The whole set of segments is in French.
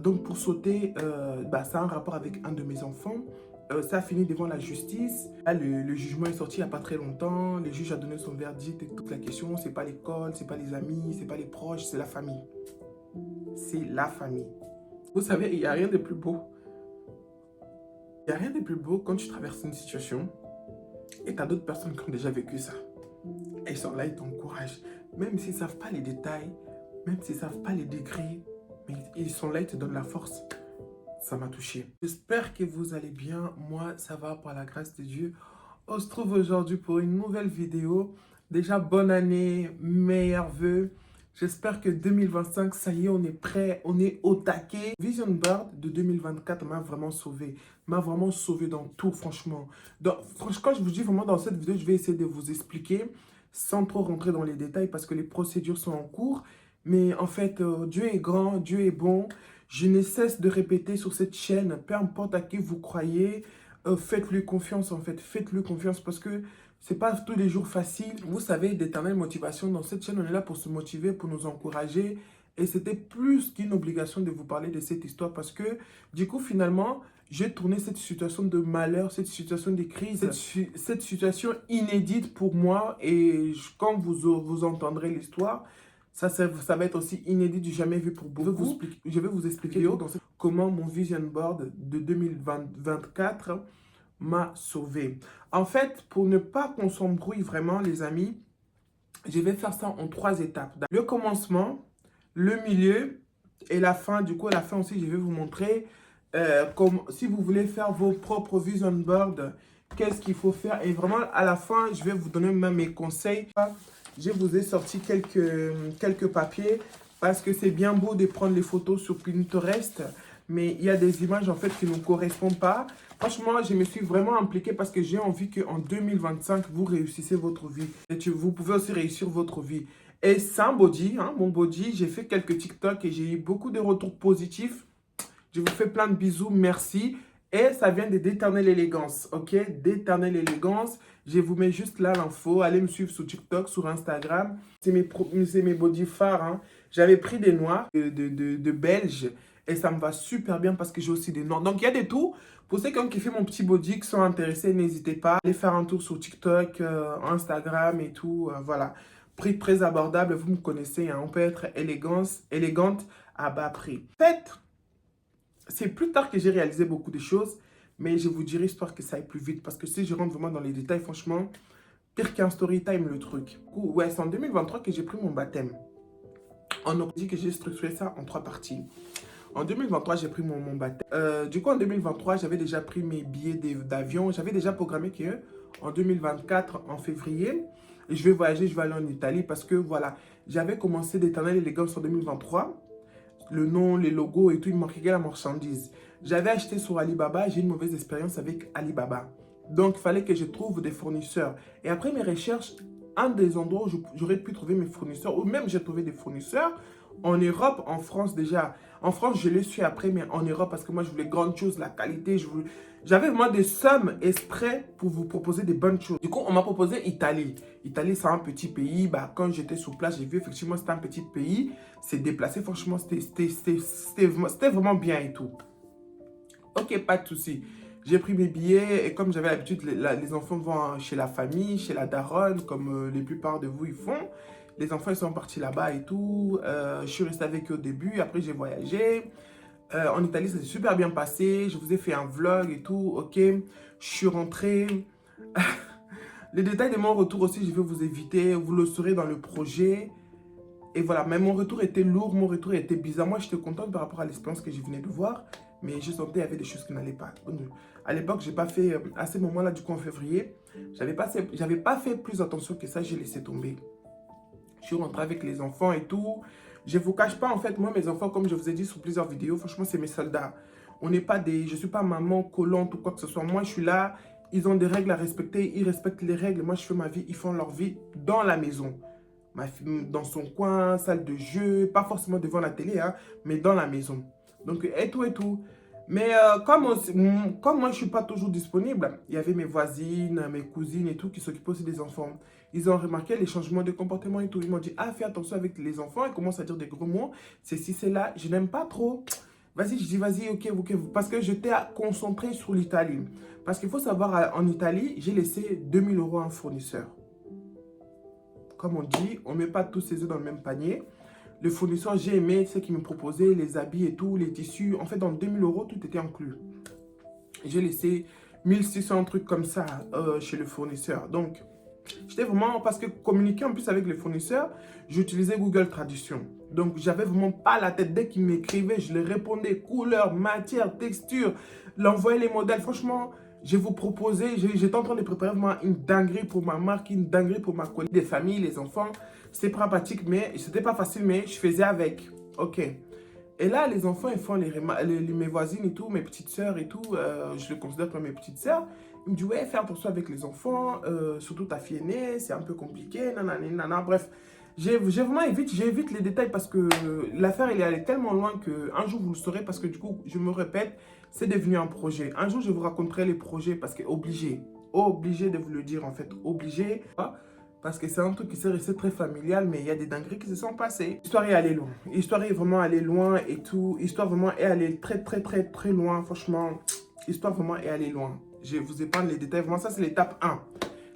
Donc pour sauter, ça a un rapport avec un de mes enfants. Ça a fini devant la justice. Là, le jugement est sorti il n'y a pas très longtemps. Le juge a donné son verdict et toute la question. C'est pas l'école, c'est pas les amis, c'est pas les proches, c'est la famille. C'est la famille. Vous savez, il n'y a rien de plus beau. Il n'y a rien de plus beau quand tu traverses une situation et tu as d'autres personnes qui ont déjà vécu ça. Et ils sont là, ils t'encouragent. Même s'ils ne savent pas les détails, même s'ils ne savent pas les degrés, mais ils sont là, ils te donnent la force. Ça m'a touché. J'espère que vous allez bien. Moi, ça va par la grâce de Dieu. On se trouve aujourd'hui pour une nouvelle vidéo. Déjà, bonne année, meilleurs vœux. J'espère que 2025, ça y est, on est prêt, on est au taquet. Vision Board de 2024 m'a vraiment sauvé. M'a vraiment sauvé dans tout, franchement. Quand je vous dis vraiment dans cette vidéo, je vais essayer de vous expliquer sans trop rentrer dans les détails parce que les procédures sont en cours. Mais en fait, Dieu est grand, Dieu est bon. Je ne cesse de répéter sur cette chaîne, peu importe à qui vous croyez, faites-lui confiance en fait, faites-lui confiance parce que c'est pas tous les jours facile. Vous savez, d'éternelle motivation dans cette chaîne, on est là pour se motiver, pour nous encourager. Et c'était plus qu'une obligation de vous parler de cette histoire parce que du coup, finalement, j'ai tourné cette situation de malheur, cette situation de crise, cette situation inédite pour moi. Et quand vous entendrez l'histoire, ça va être aussi inédit du jamais vu pour beaucoup. Je vais vous expliquer comment mon vision board de 2024 m'a sauvé. En fait, pour ne pas qu'on s'embrouille vraiment, les amis, je vais faire ça en 3 étapes. Le commencement, le milieu et la fin. Du coup, à la fin aussi, je vais vous montrer si vous voulez faire vos propres vision board, qu'est-ce qu'il faut faire. Et vraiment, à la fin, je vais vous donner même mes conseils. Je vous ai sorti quelques papiers parce que c'est bien beau de prendre les photos sur Pinterest, mais il y a des images en fait qui ne correspondent pas. Franchement, je me suis vraiment impliqué parce que j'ai envie qu'en 2025, vous réussissez votre vie. Et vous pouvez aussi réussir votre vie. Et sans body, mon body, j'ai fait quelques TikTok et j'ai eu beaucoup de retours positifs. Je vous fais plein de bisous, merci. Et ça vient de d'éternelle élégance, ok? D'éternelle élégance. Je vous mets juste là l'info. Allez me suivre sur TikTok, sur Instagram. C'est mes body phares. J'avais pris des noirs de Belge et ça me va super bien parce que j'ai aussi des noirs. Donc il y a des tout. Pour ceux qui ont kiffé mon petit body, qui sont intéressés, n'hésitez pas. Allez faire un tour sur TikTok, Instagram et tout. Voilà. Prix très abordable, vous me connaissez. On peut être élégante à bas prix. Faites. C'est plus tard que j'ai réalisé beaucoup de choses, mais je vous dirai histoire que ça aille plus vite. Parce que si je rentre vraiment dans les détails, franchement, pire qu'un story time le truc. Du coup, ouais, c'est en 2023 que j'ai pris mon baptême. On a dit que j'ai structuré ça en 3 parties. En 2023, j'ai pris mon baptême. Du coup, en 2023, j'avais déjà pris mes billets d'avion. J'avais déjà programmé que en 2024, en février, je vais voyager, je vais aller en Italie parce que voilà, j'avais commencé d'éternelle élégance en 2023. Le nom, les logos et tout, il me manquait la marchandise. J'avais acheté sur Alibaba, j'ai une mauvaise expérience avec Alibaba. Donc, il fallait que je trouve des fournisseurs. Et après mes recherches, un des endroits où j'aurais pu trouver mes fournisseurs, ou même j'ai trouvé des fournisseurs, en Europe, en France déjà. En France, je l'ai su après, mais en Europe, parce que moi, je voulais grandes choses, la qualité. J'avais vraiment des sommes exprès pour vous proposer des bonnes choses. Du coup, on m'a proposé Italie. Italie, c'est un petit pays. Bah, quand j'étais sur place, j'ai vu effectivement c'était un petit pays. C'est déplacé, franchement, c'était vraiment bien et tout. Ok, pas de souci. J'ai pris mes billets et comme j'avais l'habitude, les enfants vont chez la famille, chez la daronne, comme la plupart de vous ils font. Les enfants ils sont partis là-bas et tout. Je suis resté avec eux au début, après j'ai voyagé. En Italie, ça s'est super bien passé. Je vous ai fait un vlog et tout, ok. Je suis rentré. Les détails de mon retour aussi, je vais vous éviter. Vous le saurez dans le projet. Et voilà, mais mon retour était lourd, mon retour était bizarre. Moi, j'étais contente par rapport à l'expérience que je venais de voir, mais je sentais qu'il y avait des choses qui n'allaient pas. Donc, à l'époque, j'ai pas fait, à ce moment-là, du coup, en février, j'avais pas fait plus attention que ça, j'ai laissé tomber. Je suis rentré avec les enfants et tout. Je ne vous cache pas, en fait, moi, mes enfants, comme je vous ai dit sur plusieurs vidéos, franchement, c'est mes soldats. On n'est pas des... Je ne suis pas maman collante ou quoi que ce soit. Moi, je suis là, ils ont des règles à respecter, ils respectent les règles. Moi, je fais ma vie, ils font leur vie dans la maison. Ma fille dans son coin, salle de jeu, pas forcément devant la télé, mais dans la maison. Donc, et tout et tout. Mais comme moi, je ne suis pas toujours disponible, il y avait mes voisines, mes cousines et tout qui s'occupaient aussi des enfants. Ils ont remarqué les changements de comportement et tout. Ils m'ont dit, ah, fais attention avec les enfants. Ils commencent à dire des gros mots. C'est si, c'est là. Je n'aime pas trop. Vas-y, je dis vas-y, ok, ok. Parce que j'étais concentré sur l'Italie. Parce qu'il faut savoir, en Italie, j'ai laissé 2 000 € à un fournisseur. Comme on dit, on ne met pas tous ses œufs dans le même panier. Le fournisseur, j'ai aimé ce qu'il me proposait, les habits et tout, les tissus. En fait, dans 2 000 €, tout était inclus. J'ai laissé 1 600 trucs comme ça chez le fournisseur. Donc, j'étais vraiment, parce que communiquer en plus avec les fournisseurs, j'utilisais Google Traduction. Donc, j'avais vraiment pas la tête. Dès qu'ils m'écrivaient, je les répondais, couleur, matière, texture, l'envoyer les modèles. Franchement, je vous proposais, j'étais en train de préparer vraiment une dinguerie pour ma marque, une dinguerie pour ma collègue, des familles, les enfants. C'était pratique, mais c'était pas facile, mais je faisais avec. Ok. Et là, les enfants, ils font mes voisines et tout, mes petites sœurs et tout, je les considère comme mes petites sœurs. Ils me disent, ouais, fais attention avec les enfants, surtout ta fille aînée, c'est un peu compliqué, nanana, nanana. Bref, j'évite les détails parce que l'affaire, elle est allée tellement loin qu'un jour, vous le saurez parce que du coup, je me répète, c'est devenu un projet. Un jour, je vous raconterai les projets parce que obligé de vous le dire en fait, obligé. Parce que c'est un truc qui s'est resté très familial, mais il y a des dingueries qui se sont passées. L'histoire est allée loin. L'histoire est vraiment allée loin et tout. L'histoire vraiment est allée très, très, très, très loin. Franchement, l'histoire vraiment est allée loin. Je vous épargne les détails. Vraiment, ça, c'est l'étape 1.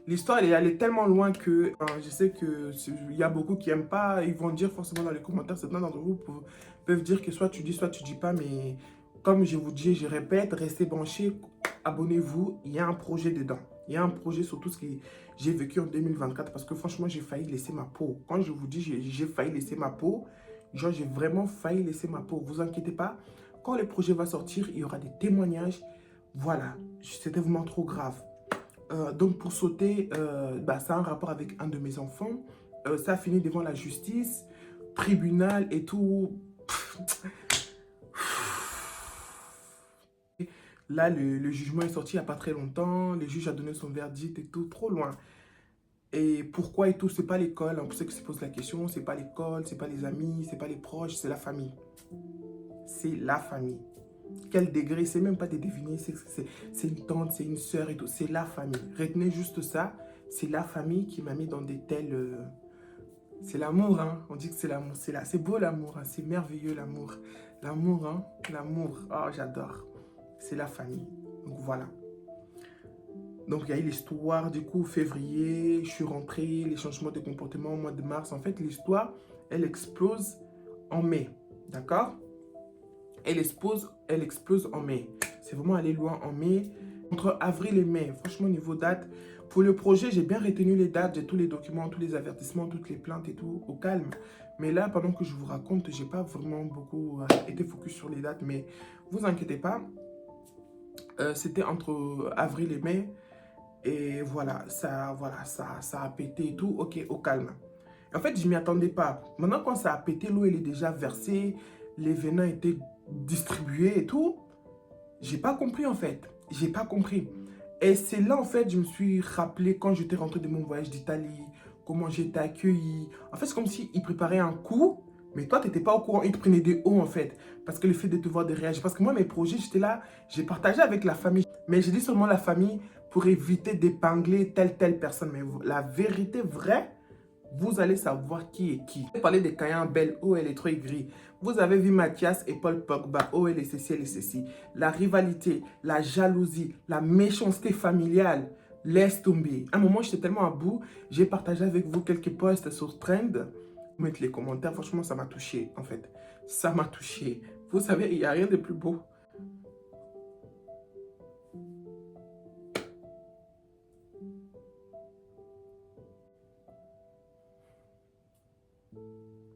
L'histoire, elle est allée tellement loin que je sais qu'il y a beaucoup qui n'aiment pas. Ils vont dire forcément dans les commentaires, certains d'entre vous peuvent dire que soit tu dis pas. Mais comme je vous dis, je répète, restez branchés, abonnez-vous. Il y a un projet dedans. Il y a un projet sur tout ce que j'ai vécu en 2024 parce que franchement, j'ai failli laisser ma peau. Quand je vous dis j'ai failli laisser ma peau, genre j'ai vraiment failli laisser ma peau. Vous inquiétez pas, quand le projet va sortir, il y aura des témoignages. Voilà, c'était vraiment trop grave. Donc pour sauter, ça a un rapport avec un de mes enfants. Ça a fini devant la justice, tribunal et tout. Là, le jugement est sorti il n'y a pas très longtemps. Le juge a donné son verdict et tout, trop loin. Et pourquoi et tout, c'est pas l'école. On sait que se pose la question, c'est pas l'école, c'est pas les amis, c'est pas les proches, c'est la famille. C'est la famille. Quel degré, c'est même pas de deviner, c'est une tante, c'est une sœur et tout, c'est la famille. Retenez juste ça, c'est la famille qui m'a mis dans des tels... C'est l'amour, hein. On dit que c'est l'amour, c'est beau l'amour, hein. C'est merveilleux l'amour. L'amour, hein, l'amour, oh j'adore. C'est la famille, donc voilà. Donc, il y a eu l'histoire, du coup, février, je suis rentré, les changements de comportement au mois de mars. En fait, l'histoire, elle explose en mai, d'accord? Elle explose en mai. C'est vraiment allé loin en mai. Entre avril et mai, franchement, niveau date, pour le projet, j'ai bien retenu les dates, j'ai tous les documents, tous les avertissements, toutes les plaintes et tout, au calme. Mais là, pendant que je vous raconte, j'ai pas vraiment beaucoup été focus sur les dates, mais vous inquiétez pas, c'était entre avril et mai. Et voilà, ça a pété et tout, ok, au calme. En fait, je ne m'y attendais pas. Maintenant, quand ça a pété, l'eau, elle est déjà versée, les venins étaient distribués et tout. J'ai pas compris, en fait. J'ai pas compris. Et c'est là, en fait, je me suis rappelé quand j'étais rentré de mon voyage d'Italie, comment j'étais accueilli. En fait, c'est comme s'ils préparaient un coup, mais toi, tu n'étais pas au courant. Ils te prenaient des hauts, en fait. Parce que le fait de te voir de réagir. Parce que moi, mes projets, j'étais là, j'ai partagé avec la famille. Mais j'ai dit seulement la famille pour éviter d'épingler telle personne. Mais la vérité vraie, vous allez savoir qui est qui. Vous parlez de Kayan Bell, oh elle est trop aigrie. Vous avez vu Mathias et Paul Pogba, oh elle est ceci, elle est ceci. La rivalité, la jalousie, la méchanceté familiale, laisse tomber. À un moment, j'étais tellement à bout, j'ai partagé avec vous quelques posts sur Trend. Vous mettez les commentaires, franchement, ça m'a touché, en fait. Ça m'a touché. Vous savez, il n'y a rien de plus beau.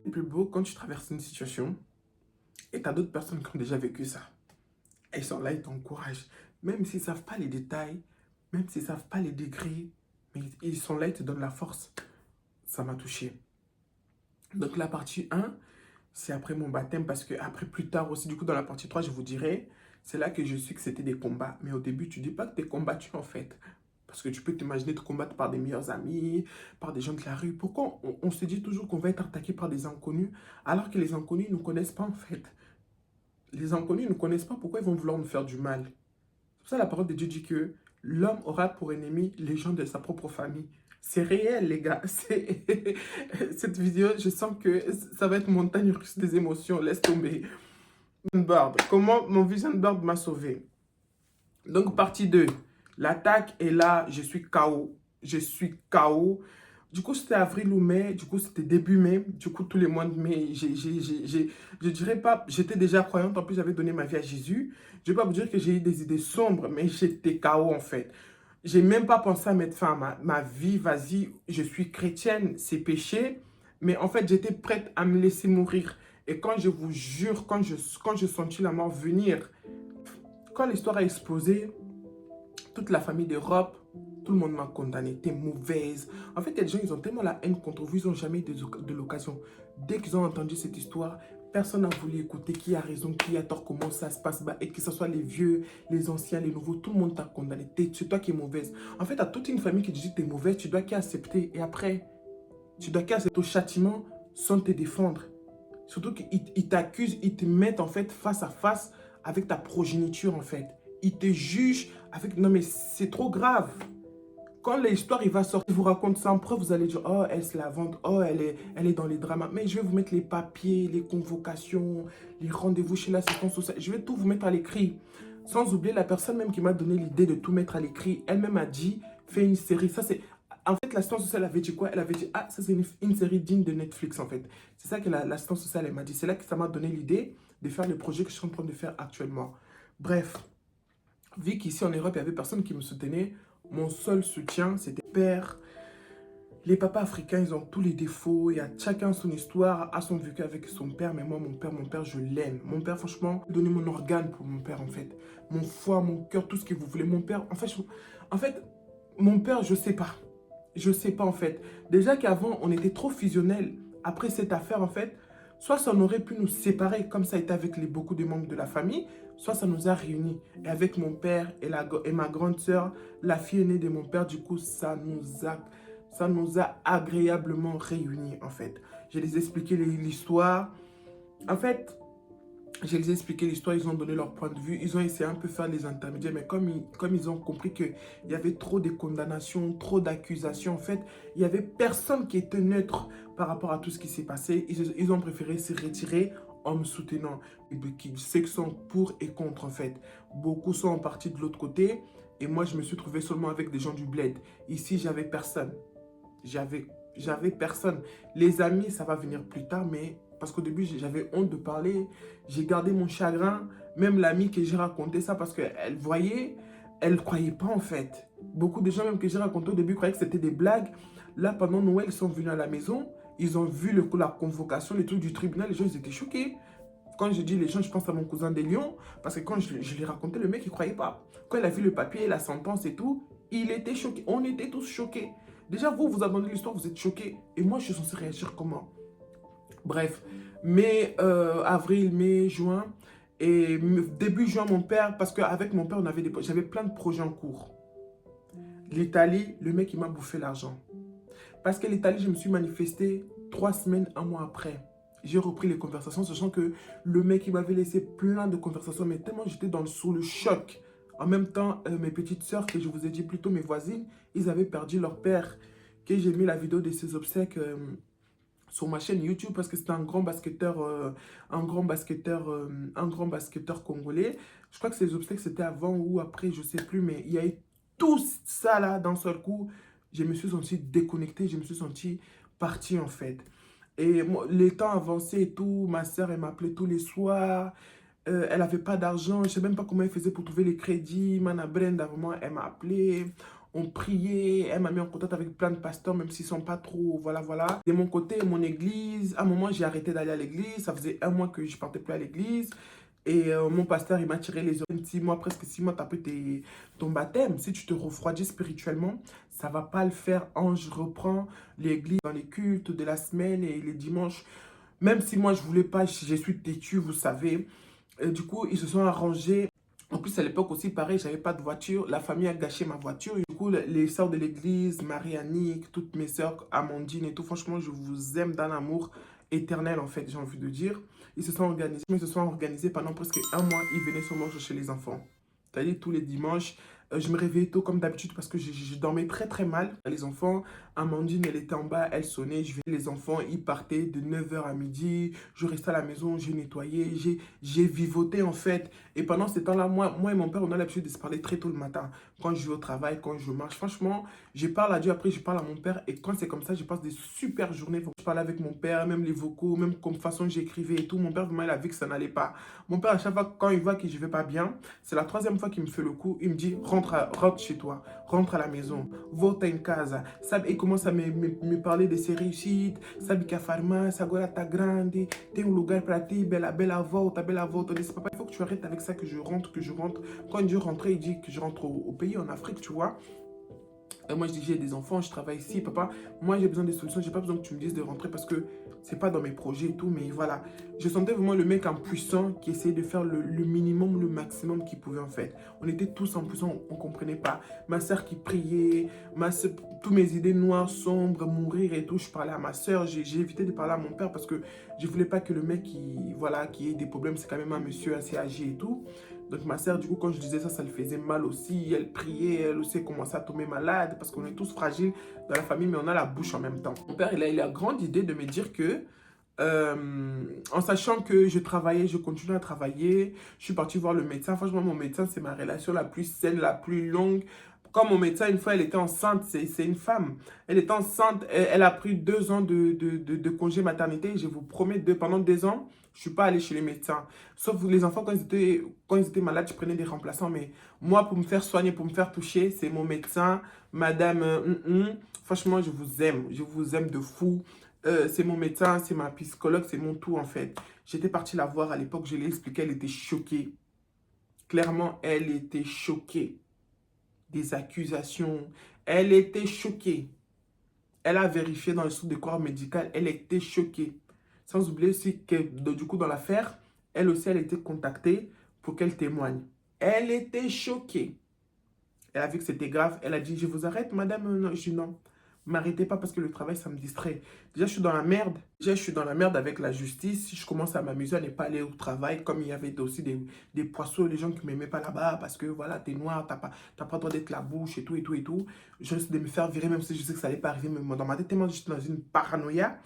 Le plus beau quand tu traverses une situation et tu as d'autres personnes qui ont déjà vécu ça. Et ils sont là, ils t'encouragent. Même s'ils ne savent pas les détails, même s'ils ne savent pas les degrés, mais ils sont là, ils te donnent la force. Ça m'a touché. Donc la partie 1, c'est après mon baptême, parce que après plus tard aussi, du coup dans la partie 3, je vous dirai, c'est là que je sais que c'était des combats. Mais au début, tu ne dis pas que tu es combattu en fait. Parce que tu peux t'imaginer te combattre par des meilleurs amis, par des gens de la rue. Pourquoi on se dit toujours qu'on va être attaqué par des inconnus, alors que les inconnus ne nous connaissent pas en fait? Les inconnus ne nous connaissent pas, pourquoi ils vont vouloir nous faire du mal? C'est pour ça la parole de Dieu dit que l'homme aura pour ennemi les gens de sa propre famille. C'est réel, les gars. Cette vidéo, je sens que ça va être montagne russe des émotions. Laisse tomber. Board. Comment mon vision board m'a sauvé? Donc, partie 2. L'attaque est là, je suis KO. Je suis KO. Du coup, c'était avril ou mai. Du coup, c'était début mai. Du coup, tous les mois de mai, je dirais pas, j'étais déjà croyante. En plus, j'avais donné ma vie à Jésus. Je ne vais pas vous dire que j'ai eu des idées sombres, mais j'étais KO en fait. J'ai même pas pensé à mettre fin à ma vie. Vas-y, je suis chrétienne, c'est péché. Mais en fait, j'étais prête à me laisser mourir. Et quand je vous jure, quand je sentis la mort venir, quand l'histoire a explosé, toute la famille d'Europe, tout le monde m'a condamné, t'es mauvaise. En fait, les gens, ils ont tellement la haine contre vous, ils n'ont jamais eu de l'occasion. Dès qu'ils ont entendu cette histoire, personne n'a voulu écouter qui a raison, qui a tort, comment ça se passe. Bah, et que ce soit les vieux, les anciens, les nouveaux, tout le monde t'a condamné. C'est toi qui es mauvaise. En fait, à toute une famille qui te dit que tu es mauvaise, tu dois qu'à accepter. Et après, tu dois qu'à accepter au châtiment sans te défendre. Surtout qu'ils t'accusent, ils te mettent en fait face à face avec ta progéniture en fait. Ils te jugent avec... Non mais c'est trop grave. Quand l'histoire il va sortir, je vous raconte ça en preuve, vous allez dire, oh, elle se la vante, oh, elle est dans les dramas. Mais je vais vous mettre les papiers, les convocations, les rendez-vous chez l'assistance sociale. Je vais tout vous mettre à l'écrit. Sans oublier la personne même qui m'a donné l'idée de tout mettre à l'écrit. Elle-même a dit, fais une série. Ça, c'est... En fait, l'assistance sociale avait dit quoi? Elle avait dit, ah, ça, c'est une série digne de Netflix, en fait. C'est ça que l'assistance sociale, elle m'a dit. C'est là que ça m'a donné l'idée de faire le projet que je suis en train de faire actuellement. Bref, vu qu'ici en Europe, il n'y avait personne qui me soutenait, mon seul soutien, c'était père. Les papas africains, ils ont tous les défauts. Il y a chacun son histoire, a son vécu avec son père. Mais moi, mon père, je l'aime. Mon père, franchement, j'ai donné mon organe pour mon père, en fait. Mon foie, mon cœur, tout ce que vous voulez. Mon père, en fait, mon père, je sais pas. Je sais pas, en fait. Déjà qu'avant, on était trop fusionnels. Après cette affaire, en fait, soit ça aurait pu nous séparer, comme ça a été avec beaucoup de membres de la famille, soit ça nous a réunis. Et avec mon père et ma grande sœur, la fille aînée de mon père, du coup, ça nous a agréablement réunis, en fait. Je les ai expliqué l'histoire. En fait, je les ai expliqué l'histoire, ils ont donné leur point de vue, ils ont essayé un peu de faire les intermédiaires, mais comme ils ont compris qu'il y avait trop de condamnations, trop d'accusations, en fait, il n'y avait personne qui était neutre par rapport à tout ce qui s'est passé. Ils ont préféré se retirer en me soutenant. Ceux qui sont pour et contre, en fait. Beaucoup sont partis de l'autre côté, et moi, je me suis trouvé seulement avec des gens du bled. Ici, j'avais personne. J'avais personne. Les amis, ça va venir plus tard, mais parce qu'au début, j'avais honte de parler. J'ai gardé mon chagrin. Même l'amie que j'ai raconté ça parce qu'elle voyait, elle ne croyait pas en fait. Beaucoup de gens même que j'ai raconté au début croyaient que c'était des blagues. Là, pendant Noël, ils sont venus à la maison. Ils ont vu la convocation, les trucs du tribunal. Les gens, ils étaient choqués. Quand je dis les gens, je pense à mon cousin des Lions. Parce que quand je l'ai raconté, le mec, il ne croyait pas. Quand il a vu le papier, la sentence et tout, il était choqué. On était tous choqués. Déjà, vous abandonnez l'histoire, vous êtes choqués. Et moi, je suis censé réagir comment? Bref, mai, avril, mai, juin. Et début juin, mon père, parce qu'avec mon père, j'avais plein de projets en cours. L'Italie, le mec, il m'a bouffé l'argent. Parce que l'Italie, je me suis manifesté 3 semaines, un mois après. J'ai repris les conversations, sachant que le mec, il m'avait laissé plein de conversations, mais tellement j'étais sous le choc. En même temps, mes petites sœurs, que je vous ai dit plus tôt, mes voisines, ils avaient perdu leur père. Que j'ai mis la vidéo de ses obsèques sur ma chaîne YouTube parce que c'était un grand basketteur, un grand basketteur congolais. Je crois que ses obsèques, c'était avant ou après, je sais plus, mais il y a eu tout ça là d'un seul coup. Je me suis senti déconnecté, je me suis senti parti en fait. Et moi, les temps avançaient et tout, ma soeur, elle m'appelait tous les soirs. Elle n'avait pas d'argent, je ne sais même pas comment elle faisait pour trouver les crédits. Mana Brenda, vraiment, elle m'a appelé. On priait, elle m'a mis en contact avec plein de pasteurs, même s'ils ne sont pas trop, voilà, voilà. De mon côté, mon église, à un moment, j'ai arrêté d'aller à l'église. Ça faisait un mois que je ne partais plus à l'église. Et mon pasteur, il m'a tiré les oreilles. 6 mois, presque 6 mois, tu as peu ton baptême. Si tu te refroidis spirituellement, ça ne va pas le faire. Je reprends l'église dans les cultes de la semaine et les dimanches. Même si moi, je ne voulais pas, je suis têtu, vous savez. Du coup, ils se sont arrangés. En plus, à l'époque aussi, pareil, j'avais pas de voiture. La famille a gâché ma voiture. Du coup, les sœurs de l'église, Marie-Annick, toutes mes sœurs, Amandine et tout, franchement, je vous aime d'un amour éternel, en fait, j'ai envie de dire. Ils se sont organisés pendant presque un mois. Ils venaient seulement chercher les enfants. C'est-à-dire tous les dimanches, Je me réveillais tôt comme d'habitude parce que je dormais très très mal. Les enfants, Amandine, elle était en bas, elle sonnait. Les enfants, ils partaient de 9 h à midi. Je restais à la maison, j'ai nettoyé, j'ai vivoté en fait. Et pendant ce temps-là, moi et mon père, on a l'habitude de se parler très tôt le matin. Quand je vais au travail, quand je marche. Franchement, je parle à Dieu, après je parle à mon père. Et quand c'est comme ça, je passe des super journées. Je parle avec mon père, même les vocaux, même comme façon j'écrivais et tout. Mon père, vraiment, il a vu que ça n'allait pas. Mon père, à chaque fois, quand il voit que je vais pas bien, c'est la troisième fois qu'il me fait le coup. Il me dit, rentre chez toi, rentre à la maison, volta em casa. Il commence à me parler de ses réussites. Sabe que a farmácia agora tá grande, tem lugar para ti, bella volta, bella volta. Je dis, papa, il faut que tu arrêtes avec ça, que je rentre, que je rentre. Quand il dit rentrer, il dit que je rentre au pays, en Afrique, tu vois. Et moi, je dis, j'ai des enfants, je travaille ici, papa. Moi, j'ai besoin des solutions. J'ai pas besoin que tu me dises de rentrer parce que c'est pas dans mes projets et tout. Mais voilà, je sentais vraiment le mec impuissant qui essayait de faire le minimum, le maximum qu'il pouvait en fait. On était tous impuissants, on comprenait pas. Ma soeur qui priait, tous mes idées noires, sombres, mourir et tout. Je parlais à ma soeur. J'ai évité de parler à mon père parce que je voulais pas que le mec qui ait des problèmes, c'est quand même un monsieur assez âgé et tout. Donc ma sœur, du coup, quand je disais ça, ça le faisait mal aussi. Elle priait, elle aussi commençait à tomber malade parce qu'on est tous fragiles dans la famille, mais on a la bouche en même temps. Mon père, il a eu la grande idée de me dire que, en sachant que je travaillais, je continuais à travailler, je suis partie voir le médecin. Franchement, mon médecin, c'est ma relation la plus saine, la plus longue. Comme mon médecin, une fois, elle était enceinte, c'est une femme. Elle était enceinte, elle a pris 2 ans de congé maternité. Je vous promets, pendant 2 ans, je ne suis pas allée chez les médecins. Sauf les enfants, quand ils étaient malades, je prenais des remplaçants. Mais moi, pour me faire soigner, pour me faire toucher, c'est mon médecin, madame. Franchement, je vous aime de fou. C'est mon médecin, c'est ma psychologue, c'est mon tout en fait. J'étais partie la voir à l'époque, je l'ai expliqué, elle était choquée. Clairement, elle était choquée des accusations. Elle était choquée. Elle a vérifié dans le sous de corps médical, elle était choquée. Sans oublier aussi que du coup dans l'affaire, elle aussi, elle a été contactée pour qu'elle témoigne. Elle était choquée. Elle a vu que c'était grave. Elle a dit, je vous arrête, madame. Non, je dis non. M'arrêtez pas parce que le travail, ça me distrait. Déjà, je suis dans la merde. Déjà, je suis dans la merde avec la justice. Si je commence à m'amuser à ne pas aller au travail, comme il y avait aussi des poissons, les gens qui ne m'aimaient pas là-bas parce que voilà, t'es noir, t'as pas le droit d'être la bouche et tout et tout et tout. Je risque de me faire virer, même si je sais que ça n'allait pas arriver. Mais dans ma tête, tellement j'étais dans une paranoïa.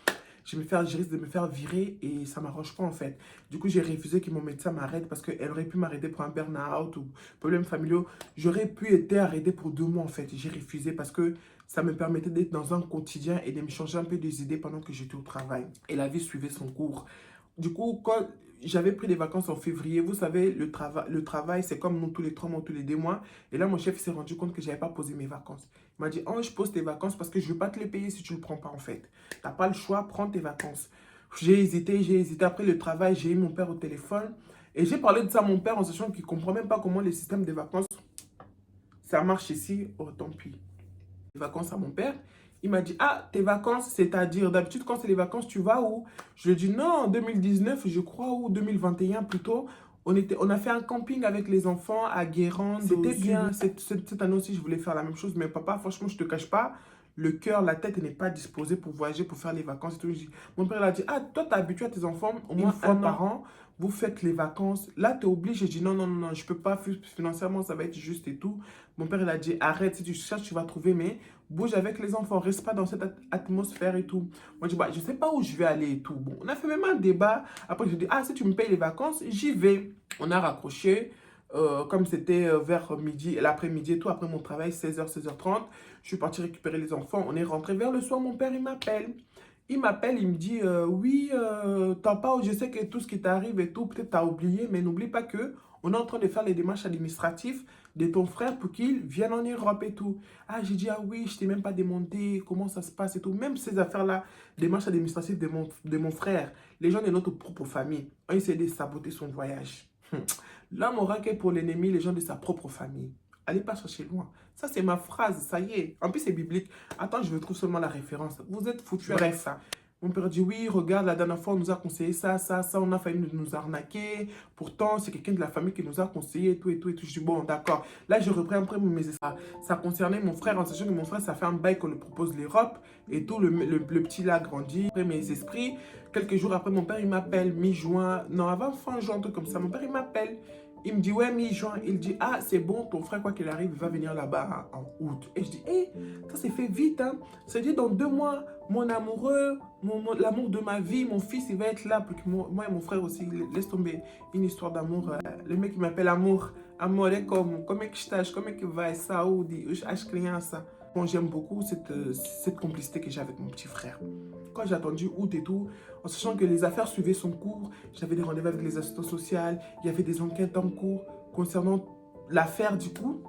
Je risque de me faire virer et ça ne m'arrange pas en fait. Du coup, j'ai refusé que mon médecin m'arrête parce qu'elle aurait pu m'arrêter pour un burn-out ou problèmes familiaux. J'aurais pu être arrêté pour 2 mois en fait. J'ai refusé parce que ça me permettait d'être dans un quotidien et de me changer un peu des idées pendant que j'étais au travail. Et la vie suivait son cours. Du coup, quand j'avais pris des vacances en février, vous savez, le travail, c'est comme nous tous les 3 mois, tous les 2 mois. Et là, mon chef s'est rendu compte que je n'avais pas posé mes vacances. Il m'a dit, oh, je pose tes vacances parce que je ne veux pas te les payer si tu ne le prends pas en fait. Tu n'as pas le choix, prends tes vacances. J'ai hésité, j'ai hésité. Après le travail, j'ai eu mon père au téléphone. Et j'ai parlé de ça à mon père en sachant qu'il ne comprend même pas comment le système des vacances, ça marche ici. Oh, tant pis. Les vacances à mon père. Il m'a dit, ah, tes vacances, c'est-à-dire, d'habitude, quand c'est les vacances, tu vas où? Je lui ai dit, non, en 2019, je crois, ou 2021 plutôt. On a fait un camping avec les enfants à Guérande. C'était bien. Cette année aussi, je voulais faire la même chose. Mais papa, franchement, je ne te cache pas, le cœur, la tête n'est pas disposée pour voyager, pour faire les vacances et tout. Mon père il a dit, ah, toi, tu es habitué à tes enfants, au moins une fois par an, vous faites les vacances. Là, tu es obligé. J'ai dit, non, non, non, non, je ne peux pas, financièrement, ça va être juste et tout. Mon père, il a dit, arrête, si tu cherches, tu vas trouver, mais bouge avec les enfants, reste pas dans cette atmosphère et tout. Moi, je dis, bah, je sais pas où je vais aller et tout. Bon, on a fait même un débat. Après, je dis, ah, si tu me payes les vacances, j'y vais. On a raccroché. Comme c'était vers midi, l'après-midi et tout, après mon travail, 16 h, 16 h 30, je suis parti récupérer les enfants. On est rentré vers le soir, mon père, il m'appelle. Il m'appelle, il me dit, oui, t'as pas, je sais que tout ce qui t'arrive et tout, peut-être t'as oublié, mais n'oublie pas que on est en train de faire les démarches administratives de ton frère pour qu'il vienne en Europe et tout. Ah, j'ai dit, ah oui, je t'ai même pas demandé comment ça se passe et tout. Même ces affaires-là, démarches administratives de mon frère, les gens de notre propre famille ont essayé de saboter son voyage. L'homme aura qu'est pour l'ennemi, les gens de sa propre famille. Allez pas chercher loin. Ça, c'est ma phrase, ça y est. En plus, c'est biblique. Attends, je veux trouver seulement la référence. Vous êtes foutus. Bref, ça. Mon père dit, oui, regarde, la dernière fois, on nous a conseillé ça, ça, ça, on a failli nous arnaquer. Pourtant, c'est quelqu'un de la famille qui nous a conseillé, tout et tout et tout. Je dis, bon, d'accord. Là, je reprends après mes esprits. Ça concernait mon frère, en sachant que mon frère, ça fait un bail qu'on lui propose l'Europe. Et tout, le petit là grandit. Après mes esprits, quelques jours après, mon père, il m'appelle, mi-juin. Non, avant fin juin, un truc comme ça. Mon père, il m'appelle. Il me dit, ouais, mi-juin. Il dit, ah, c'est bon, ton frère, quoi qu'il arrive, il va venir là-bas en août. Et je dis, hé, ça s'est fait vite, hein. C'est-à-dire, dans 2 mois, mon amoureux, l'amour de ma vie, mon fils, il va être là. Pour que moi et mon frère aussi, laisse tomber une histoire d'amour. Le mec, il m'appelle amour. Amor, é como é que estás? Como é que vai? Saúde, as crianças. Bon, j'aime beaucoup cette complicité que j'ai avec mon petit frère. Quand j'ai attendu août et tout, en sachant que les affaires suivaient son cours, j'avais des rendez-vous avec les assistants sociaux, il y avait des enquêtes en cours concernant l'affaire du coup.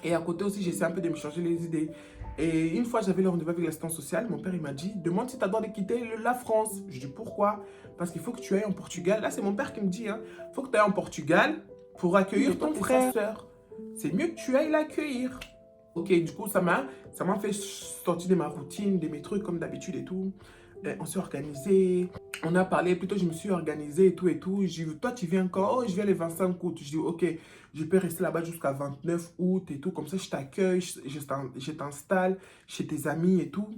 Et à côté aussi, j'essaie un peu de me changer les idées. Et une fois, j'avais le rendez-vous avec l'assistant social, mon père, il m'a dit, demande si tu as le droit de quitter la France. Je dis, pourquoi? Parce qu'il faut que tu ailles en Portugal. Là, c'est mon père qui me dit, hein, il faut que tu ailles en Portugal pour accueillir ton frère. C'est mieux que tu ailles l'accueillir. Ok, du coup, ça m'a fait sortir de ma routine, de mes trucs comme d'habitude et tout. On s'est organisé, on a parlé, plutôt je me suis organisé et tout et tout. J'ai dit, toi tu viens quand? Oh, je viens le 25 août. Je dis, ok, je peux rester là-bas jusqu'à 29 août et tout. Comme ça, je t'accueille, je t'installe chez tes amis et tout.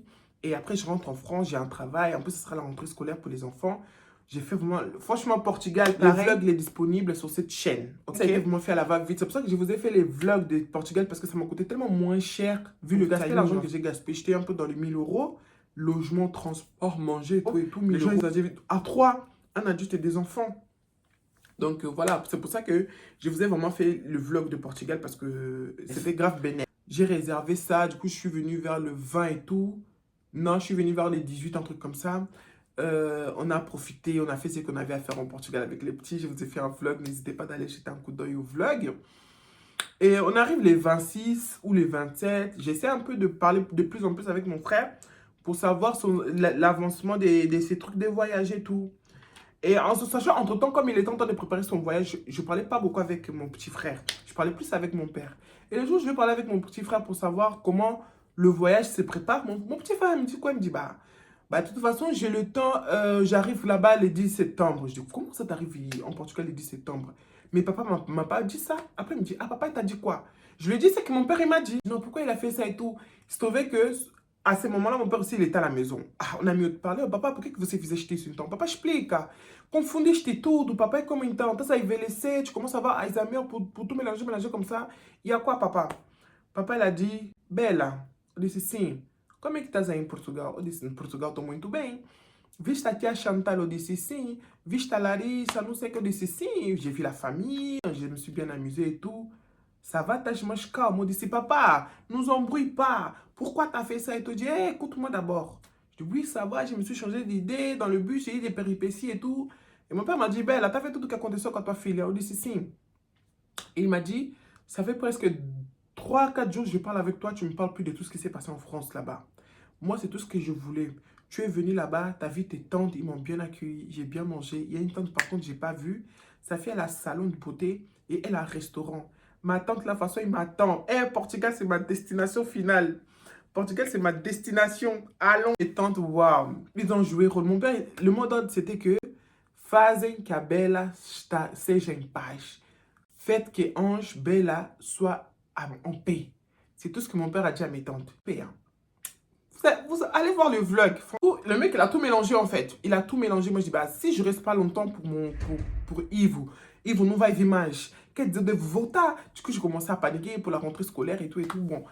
Et après, je rentre en France, j'ai un travail. En plus, ce sera la rentrée scolaire pour les enfants. J'ai fait vraiment, franchement, Portugal, pareil. Le vlog il est disponible sur cette chaîne. Okay. Ça a été vraiment fait à la va-vite. C'est pour ça que je vous ai fait les vlogs de Portugal parce que ça m'a coûté tellement moins cher vu le gaspillage, l'argent que j'ai gaspillé. J'étais un peu dans les 1000 euros. Logement, transport, manger, tout et tout. Les gens, ils avaient à 3, un adulte et des enfants. Donc voilà, c'est pour ça que je vous ai vraiment fait le vlog de Portugal parce que c'était grave bénéfique. J'ai réservé ça, du coup je suis venu vers le 20 et tout. Non, je suis venu vers les 18, un truc comme ça. On a profité, on a fait ce qu'on avait à faire en Portugal avec les petits. Je vous ai fait un vlog, n'hésitez pas d'aller jeter un coup d'œil au vlog. Et on arrive les 26 ou les 27. J'essaie un peu de parler de plus en plus avec mon frère pour savoir l'avancement de ces trucs de voyage et tout. Et en se sachant, entre-temps, comme il était en train de préparer son voyage, je ne parlais pas beaucoup avec mon petit frère. Je parlais plus avec mon père. Et le jour où je vais parler avec mon petit frère pour savoir comment le voyage se prépare, mon petit frère me dit quoi? Il me dit, de toute façon, j'ai le temps, j'arrive là-bas le 10 septembre. Je dis, comment ça t'arrive en Portugal le 10 septembre? Mais papa m'a pas dit ça. Après, il me dit, ah, papa, il t'a dit quoi? Je lui ai dit, c'est que mon père, il m'a dit. Non, pourquoi il a fait ça et tout? Il se trouvait que, à ce moment-là, mon père aussi, il était à la maison. Ah, on a mieux de parler. Oh, papa, por que você fez isso então? Papa, explica. Confundiste tudo. Papa é como então? Tá a envelhecer, tu commences a avoir Alzheimer pour tout mélanger comme ça. Il y a quoi, papa? Papa, il a dit, Bela. Eu disse, sim. Como é que estás aí em Portugal? Eu disse, em Portugal estou muito bem. Viste a tia Chantal? Eu disse, sim. Viste a Larissa? Não sei o que. Eu disse, sim. J'ai vu la famille, je me suis bien amusé et tout. Ça va, tâche mais calme. On dit, papa, nous embrouille pas. Pourquoi tu as fait ça? Et tu dis, hey, écoute-moi d'abord. Je dis, oui, ça va, je me suis changé d'idée. Dans le bus, j'ai eu des péripéties et tout. Et mon père m'a dit, Belle, t'as fait tout ce qui a aconteceu com a tua filha? On dit, si, si. Et il m'a dit, ça fait presque 3-4 jours que je parle avec toi, tu ne me parles plus de tout ce qui s'est passé en France là-bas. Moi, c'est tout ce que je voulais. Tu es venu là-bas, tu as vu tes tantes, ils m'ont bien accueilli, j'ai bien mangé. Il y a une tante, par contre, je n'ai pas vu. Sa fille, elle a un salon de beauté et elle a un restaurant. Ma tante, la façon, il m'attend. Eh, Portugal, c'est ma destination finale. Portugal, c'est ma destination. Allons. Les tantes, waouh. Ils ont joué rôle. Mon père, le mot d'ordre, c'était que fazem que a Bela seja em paz. Faites que Ange, Bella soit en paix. C'est tout ce que mon père a dit à mes tantes. Paix, hein. Vous allez voir le vlog. Le mec, il a tout mélangé en fait. Il a tout mélangé. Moi, je dis, si je reste pas longtemps pour Ivo, Ivo não vai vir mais. Quer dizer, de voltar. Du coup, j'ai commencé à paniquer pour la rentrée scolaire et tout et tout. Bon,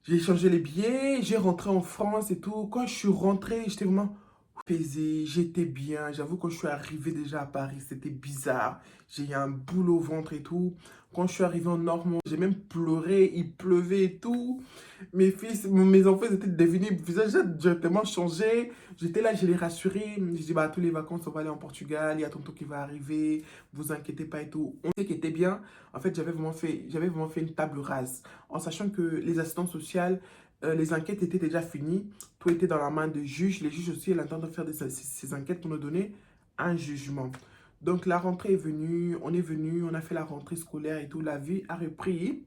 j'ai changé les billets, j'ai rentré en France et tout. Quand je suis rentré, j'étais vraiment apaisé, j'étais bien. J'avoue, quand je suis arrivé déjà à Paris, c'était bizarre. J'ai eu un boule au ventre et tout. Quand je suis arrivé en Normandie, j'ai même pleuré, il pleuvait et tout. Mes fils, mes enfants, ils étaient devenus, le visage a directement changé. J'étais là, je les rassurais. Je dis, tous les vacances, on va aller en Portugal, il y a tonton qui va arriver, vous inquiétez pas et tout. On sait qu'il était bien. En fait, j'avais vraiment fait une table rase. En sachant que les assistantes sociales, les enquêtes étaient déjà finies. Tout était dans la main des juges. Les juges aussi, ils entendent faire ces enquêtes pour nous donner un jugement. Donc, la rentrée est venue, on a fait la rentrée scolaire et tout. La vie a repris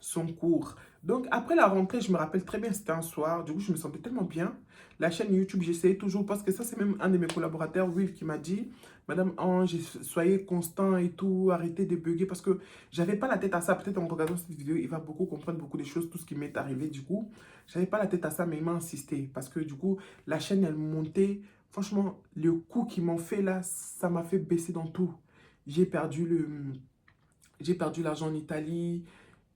son cours. Donc, après la rentrée, je me rappelle très bien, c'était un soir. Du coup, je me sentais tellement bien. La chaîne YouTube, j'essayais toujours, parce que ça, c'est même un de mes collaborateurs, Will, qui m'a dit, Madame Ange, soyez constant et tout, arrêtez de bugger, parce que j'avais pas la tête à ça. Peut-être en regardant cette vidéo, il va beaucoup comprendre beaucoup de choses, tout ce qui m'est arrivé, du coup. J'avais pas la tête à ça, mais il m'a insisté, parce que du coup, la chaîne, elle montait. Franchement, le coup qu'ils m'ont fait là, ça m'a fait baisser dans tout. J'ai perdu j'ai perdu l'argent en Italie,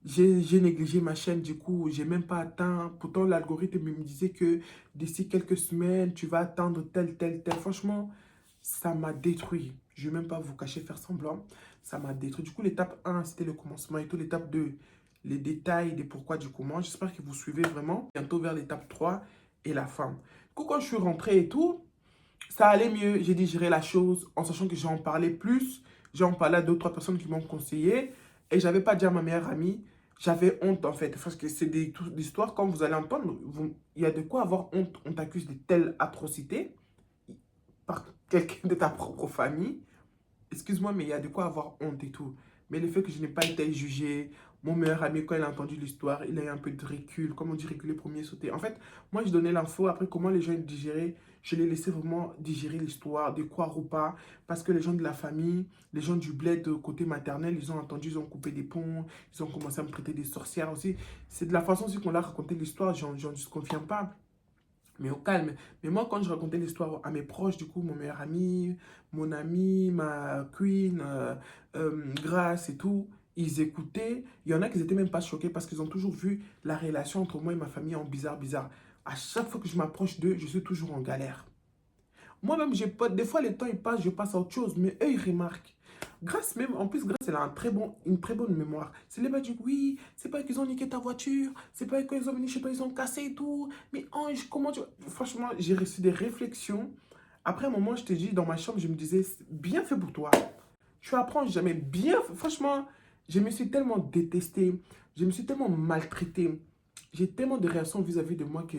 j'ai négligé ma chaîne, du coup, j'ai même pas atteint. Pourtant, l'algorithme me disait que d'ici quelques semaines, tu vas atteindre tel, tel, tel. Franchement, ça m'a détruit. Je vais même pas vous cacher, faire semblant. Ça m'a détruit. Du coup, l'étape 1, c'était le commencement et tout. L'étape 2, les détails des pourquoi du comment. J'espère que vous suivez vraiment. Bientôt vers l'étape 3 et la fin. Du coup, quand je suis rentré et tout, ça allait mieux. J'ai digéré la chose en sachant que j'en parlais plus. J'en parlais à deux, trois personnes qui m'ont conseillé. Et j'avais pas dit à ma meilleure amie. J'avais honte en fait. Parce que c'est des histoires, comme vous allez entendre, il y a de quoi avoir honte. On t'accuse de telles atrocités par quelqu'un de ta propre famille. Excuse-moi, mais il y a de quoi avoir honte et tout. Mais le fait que je n'ai pas été jugé, mon meilleur ami, quand il a entendu l'histoire, il a eu un peu de recul. Comme on dit, reculer, premier sauter. En fait, moi, je donnais l'info. Après, comment les gens digéraient, je les laissais vraiment digérer l'histoire, de croire ou pas. Parce que les gens de la famille, les gens du bled côté maternel, ils ont entendu, ils ont coupé des ponts, ils ont commencé à me prêter des sorcières aussi. C'est de la façon aussi qu'on a raconté l'histoire, j'en ne confirme pas. Mais au calme. Mais moi, quand je racontais l'histoire à mes proches, du coup, mon meilleur ami, mon ami, ma queen, Grace et tout, ils écoutaient. Il y en a qui n'étaient même pas choqués parce qu'ils ont toujours vu la relation entre moi et ma famille en bizarre, bizarre. À chaque fois que je m'approche d'eux, je suis toujours en galère. Moi-même, j'ai pas. Des fois, le temps il passe, je passe à autre chose, mais eux, ils remarquent. Grâce même, en plus, Grâce, elle a une très bonne mémoire. C'est les dit, oui, c'est pas qu'ils ont niqué ta voiture, c'est pas qu'ils ont venu chez toi, ils ont cassé et tout. Mais Ange, comment tu. Franchement, j'ai reçu des réflexions. Après un moment, je te dis, dans ma chambre, je me disais, bien fait pour toi. Tu apprends jamais bien. Franchement, je me suis tellement détesté, je me suis tellement maltraité. J'ai tellement de réactions vis-à-vis de moi que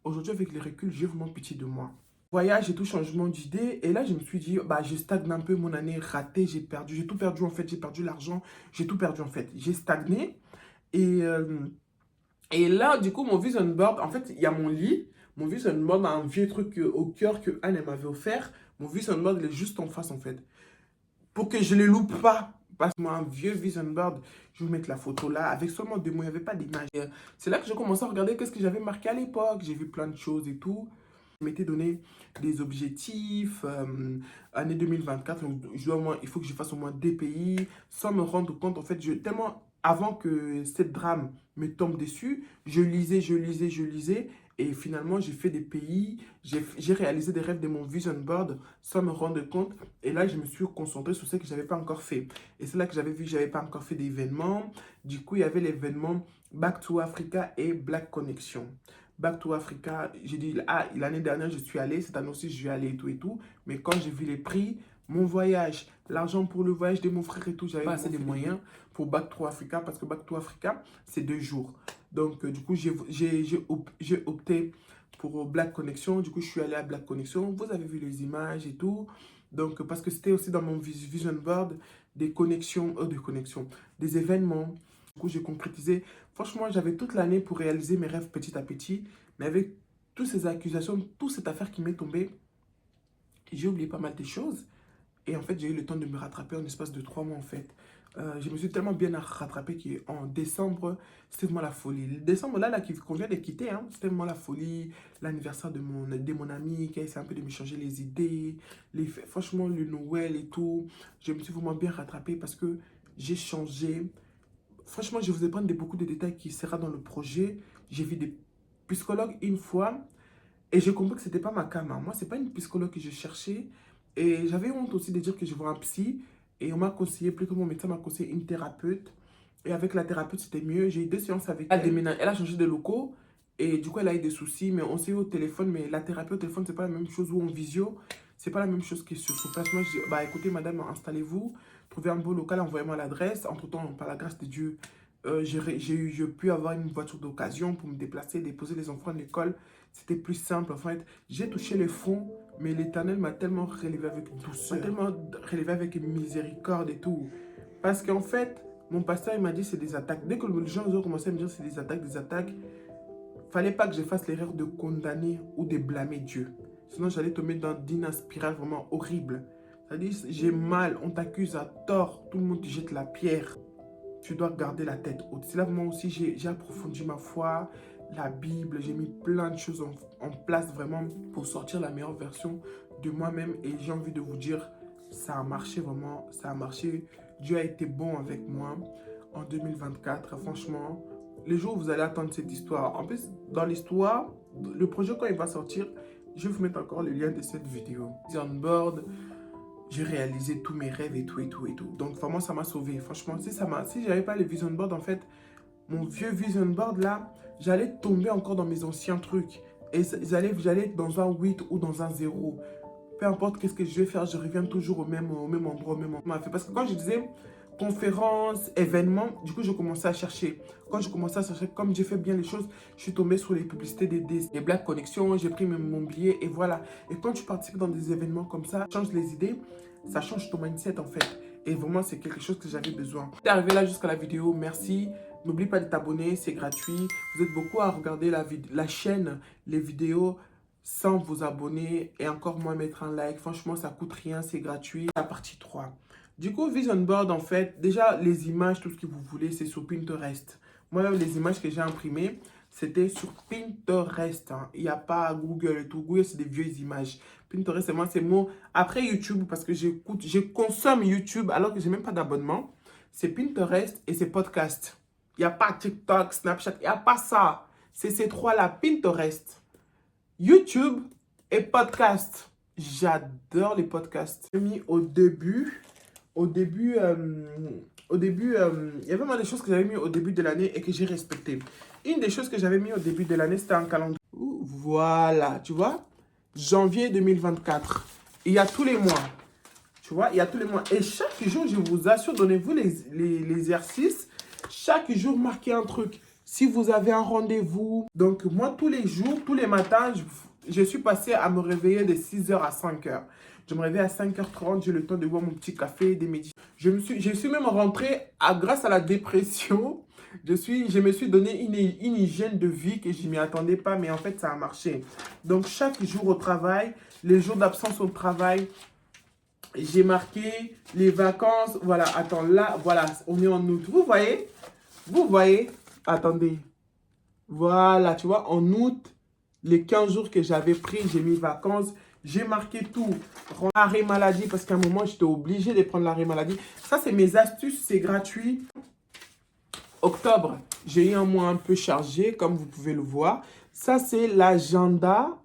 aujourd'hui, avec le recul, j'ai vraiment pitié de moi. Voyage et tout, changement d'idée. Et là, je me suis dit, bah, je stagne un peu mon année ratée, j'ai perdu, j'ai tout perdu en fait, j'ai perdu l'argent, j'ai tout perdu en fait. J'ai stagné. Et, euh, et là, du coup, mon vision board, en fait, il y a mon lit. Mon vision board a un vieux truc au cœur que Anne elle m'avait offert. Mon vision board, il est juste en face en fait. Pour que je ne le loupe pas. Parce que moi, un vieux vision board, je vais vous mettre la photo là, avec seulement deux mots, il n'y avait pas d'image. C'est là que j'ai commencé à regarder qu'est-ce que j'avais marqué à l'époque. J'ai vu plein de choses et tout. Je m'étais donné des objectifs, année 2024, donc il faut que je fasse au moins des pays, sans me rendre compte, en fait, tellement avant que cette drame me tombe dessus, je lisais, et finalement j'ai fait des pays, j'ai réalisé des rêves de mon vision board sans me rendre compte, et là je me suis concentré sur ce que je n'avais pas encore fait. Et c'est là que j'avais vu que je n'avais pas encore fait d'événements, du coup il y avait l'événement Back to Africa et Black Connection. Back to Africa, j'ai dit, ah, l'année dernière, je suis allé, cette année aussi, je vais aller et tout et tout. Mais quand j'ai vu les prix, mon voyage, l'argent pour le voyage de mon frère et tout, j'avais pas assez de moyens pour Back to Africa parce que Back to Africa, c'est 2 jours. Donc, du coup, j'ai opté pour Black Connection. Du coup, je suis allé à Black Connection. Vous avez vu les images et tout. Donc, parce que c'était aussi dans mon vision board des connexions, des événements. Du coup, j'ai concrétisé. Franchement, j'avais toute l'année pour réaliser mes rêves petit à petit. Mais avec toutes ces accusations, toute cette affaire qui m'est tombée, j'ai oublié pas mal de choses. Et en fait, j'ai eu le temps de me rattraper en espace de 3 mois, en fait. Je me suis tellement bien rattrapé qu'en décembre, c'était vraiment la folie. Le décembre, là qu'on vient de quitter, hein, c'était vraiment la folie. L'anniversaire de mon ami qui a essayé un peu de me changer les idées. Franchement, le Noël et tout. Je me suis vraiment bien rattrapé parce que j'ai changé. Franchement, je vous épargne beaucoup de détails qui sera dans le projet. J'ai vu des psychologues une fois et j'ai compris que c'était pas ma cam, hein. Moi, c'est pas une psychologue que je cherchais. Et j'avais honte aussi de dire que je vois un psy. Et on m'a conseillé, plutôt mon médecin m'a conseillé une thérapeute. Et avec la thérapeute, c'était mieux. J'ai eu 2 séances avec elle. Elle a changé de locaux. Et du coup, elle a eu des soucis. Mais on s'est eu au téléphone. Mais la thérapie au téléphone, c'est pas la même chose. Ou en visio, c'est pas la même chose que sur place. Moi, je dis, bah écoutez, madame, installez-vous. Trouvez un beau local, envoyez-moi l'adresse. Entre-temps, par la grâce de Dieu, j'ai pu avoir une voiture d'occasion pour me déplacer, déposer les enfants à l'école. C'était plus simple. En fait, j'ai touché le fond, mais l'Éternel m'a tellement relevé avec douceur, m'a tellement relevé avec miséricorde et tout. Parce qu'en fait, mon pasteur, il m'a dit c'est des attaques. Dès que les gens ont commencé à me dire c'est des attaques, fallait pas que je fasse l'erreur de condamner ou de blâmer Dieu. Sinon, j'allais tomber dans une spirale vraiment horrible. C'est-à-dire, j'ai mal, on t'accuse à tort, tout le monde te jette la pierre. Tu dois garder la tête haute. C'est là vraiment aussi j'ai approfondi ma foi, la Bible, j'ai mis plein de choses en place vraiment pour sortir la meilleure version de moi-même. Et j'ai envie de vous dire, ça a marché vraiment, ça a marché Dieu a été bon avec moi en 2024. Franchement, les jours où vous allez attendre cette histoire. En plus, dans l'histoire, le projet quand il va sortir, je vais vous mettre encore le lien de cette vidéo. Vision board, j'ai réalisé tous mes rêves et tout et tout et tout. Donc vraiment, ça m'a sauvé. Franchement, si j'avais pas le vision board, en fait, mon vieux vision board là, j'allais tomber encore dans mes anciens trucs. Et j'allais être dans un 8 ou dans un 0. Peu importe qu'est-ce que je vais faire, je reviens toujours au même endroit, au même endroit. Parce que quand je disais conférence, événement, du coup, je commençais à chercher. Quand je commençais à chercher, comme j'ai fait bien les choses, je suis tombé sur les publicités des Black Connexion, j'ai pris mon billet et voilà. Et quand tu participes dans des événements comme ça change les idées, ça change ton mindset en fait. Et vraiment, c'est quelque chose que j'avais besoin. Si tu es arrivé là jusqu'à la vidéo, merci. N'oublie pas de t'abonner, c'est gratuit. Vous êtes beaucoup à regarder la chaîne, les vidéos sans vous abonner et encore moins mettre un like. Franchement, ça coûte rien, c'est gratuit. La partie 3. Du coup, Vision Board, en fait, déjà, les images, tout ce que vous voulez, c'est sur Pinterest. Moi, les images que j'ai imprimées, c'était sur Pinterest. Hein. Il n'y a pas Google et tout. Google, c'est des vieilles images. Pinterest, c'est moi, c'est mon... Après YouTube, parce que je consomme YouTube alors que je n'ai même pas d'abonnement. C'est Pinterest et c'est podcast. Il n'y a pas TikTok, Snapchat, il n'y a pas ça. C'est ces trois-là, Pinterest, YouTube et podcast. J'adore les podcasts. J'ai mis au début, il y avait mal des choses que j'avais mis au début de l'année et que j'ai respectées. Une des choses que j'avais mis au début de l'année, c'était un calendrier. Voilà, tu vois, janvier 2024. Il y a tous les mois. Tu vois, il y a tous les mois. Et chaque jour, je vous assure, donnez-vous les exercices. Chaque jour, marquez un truc. Si vous avez un rendez-vous. Donc, moi, tous les jours, tous les matins, je suis passé à me réveiller de 6h à 5h. Je me réveille à 5h30, j'ai le temps de boire mon petit café, des médicaments. Je suis même rentré, grâce à la dépression, je me suis donné une hygiène de vie que je ne m'y attendais pas, mais en fait, ça a marché. Donc, chaque jour au travail, les jours d'absence au travail, j'ai marqué les vacances. Voilà, attends, là, voilà, on est en août. Vous voyez? Vous voyez? Attendez. Voilà, tu vois, en août, les 15 jours que j'avais pris, j'ai mis vacances. J'ai marqué tout. Arrêt maladie, parce qu'à un moment, j'étais obligé de prendre l'arrêt maladie. Ça, c'est mes astuces, c'est gratuit. Octobre, j'ai eu un mois un peu chargé, comme vous pouvez le voir. Ça, c'est l'agenda.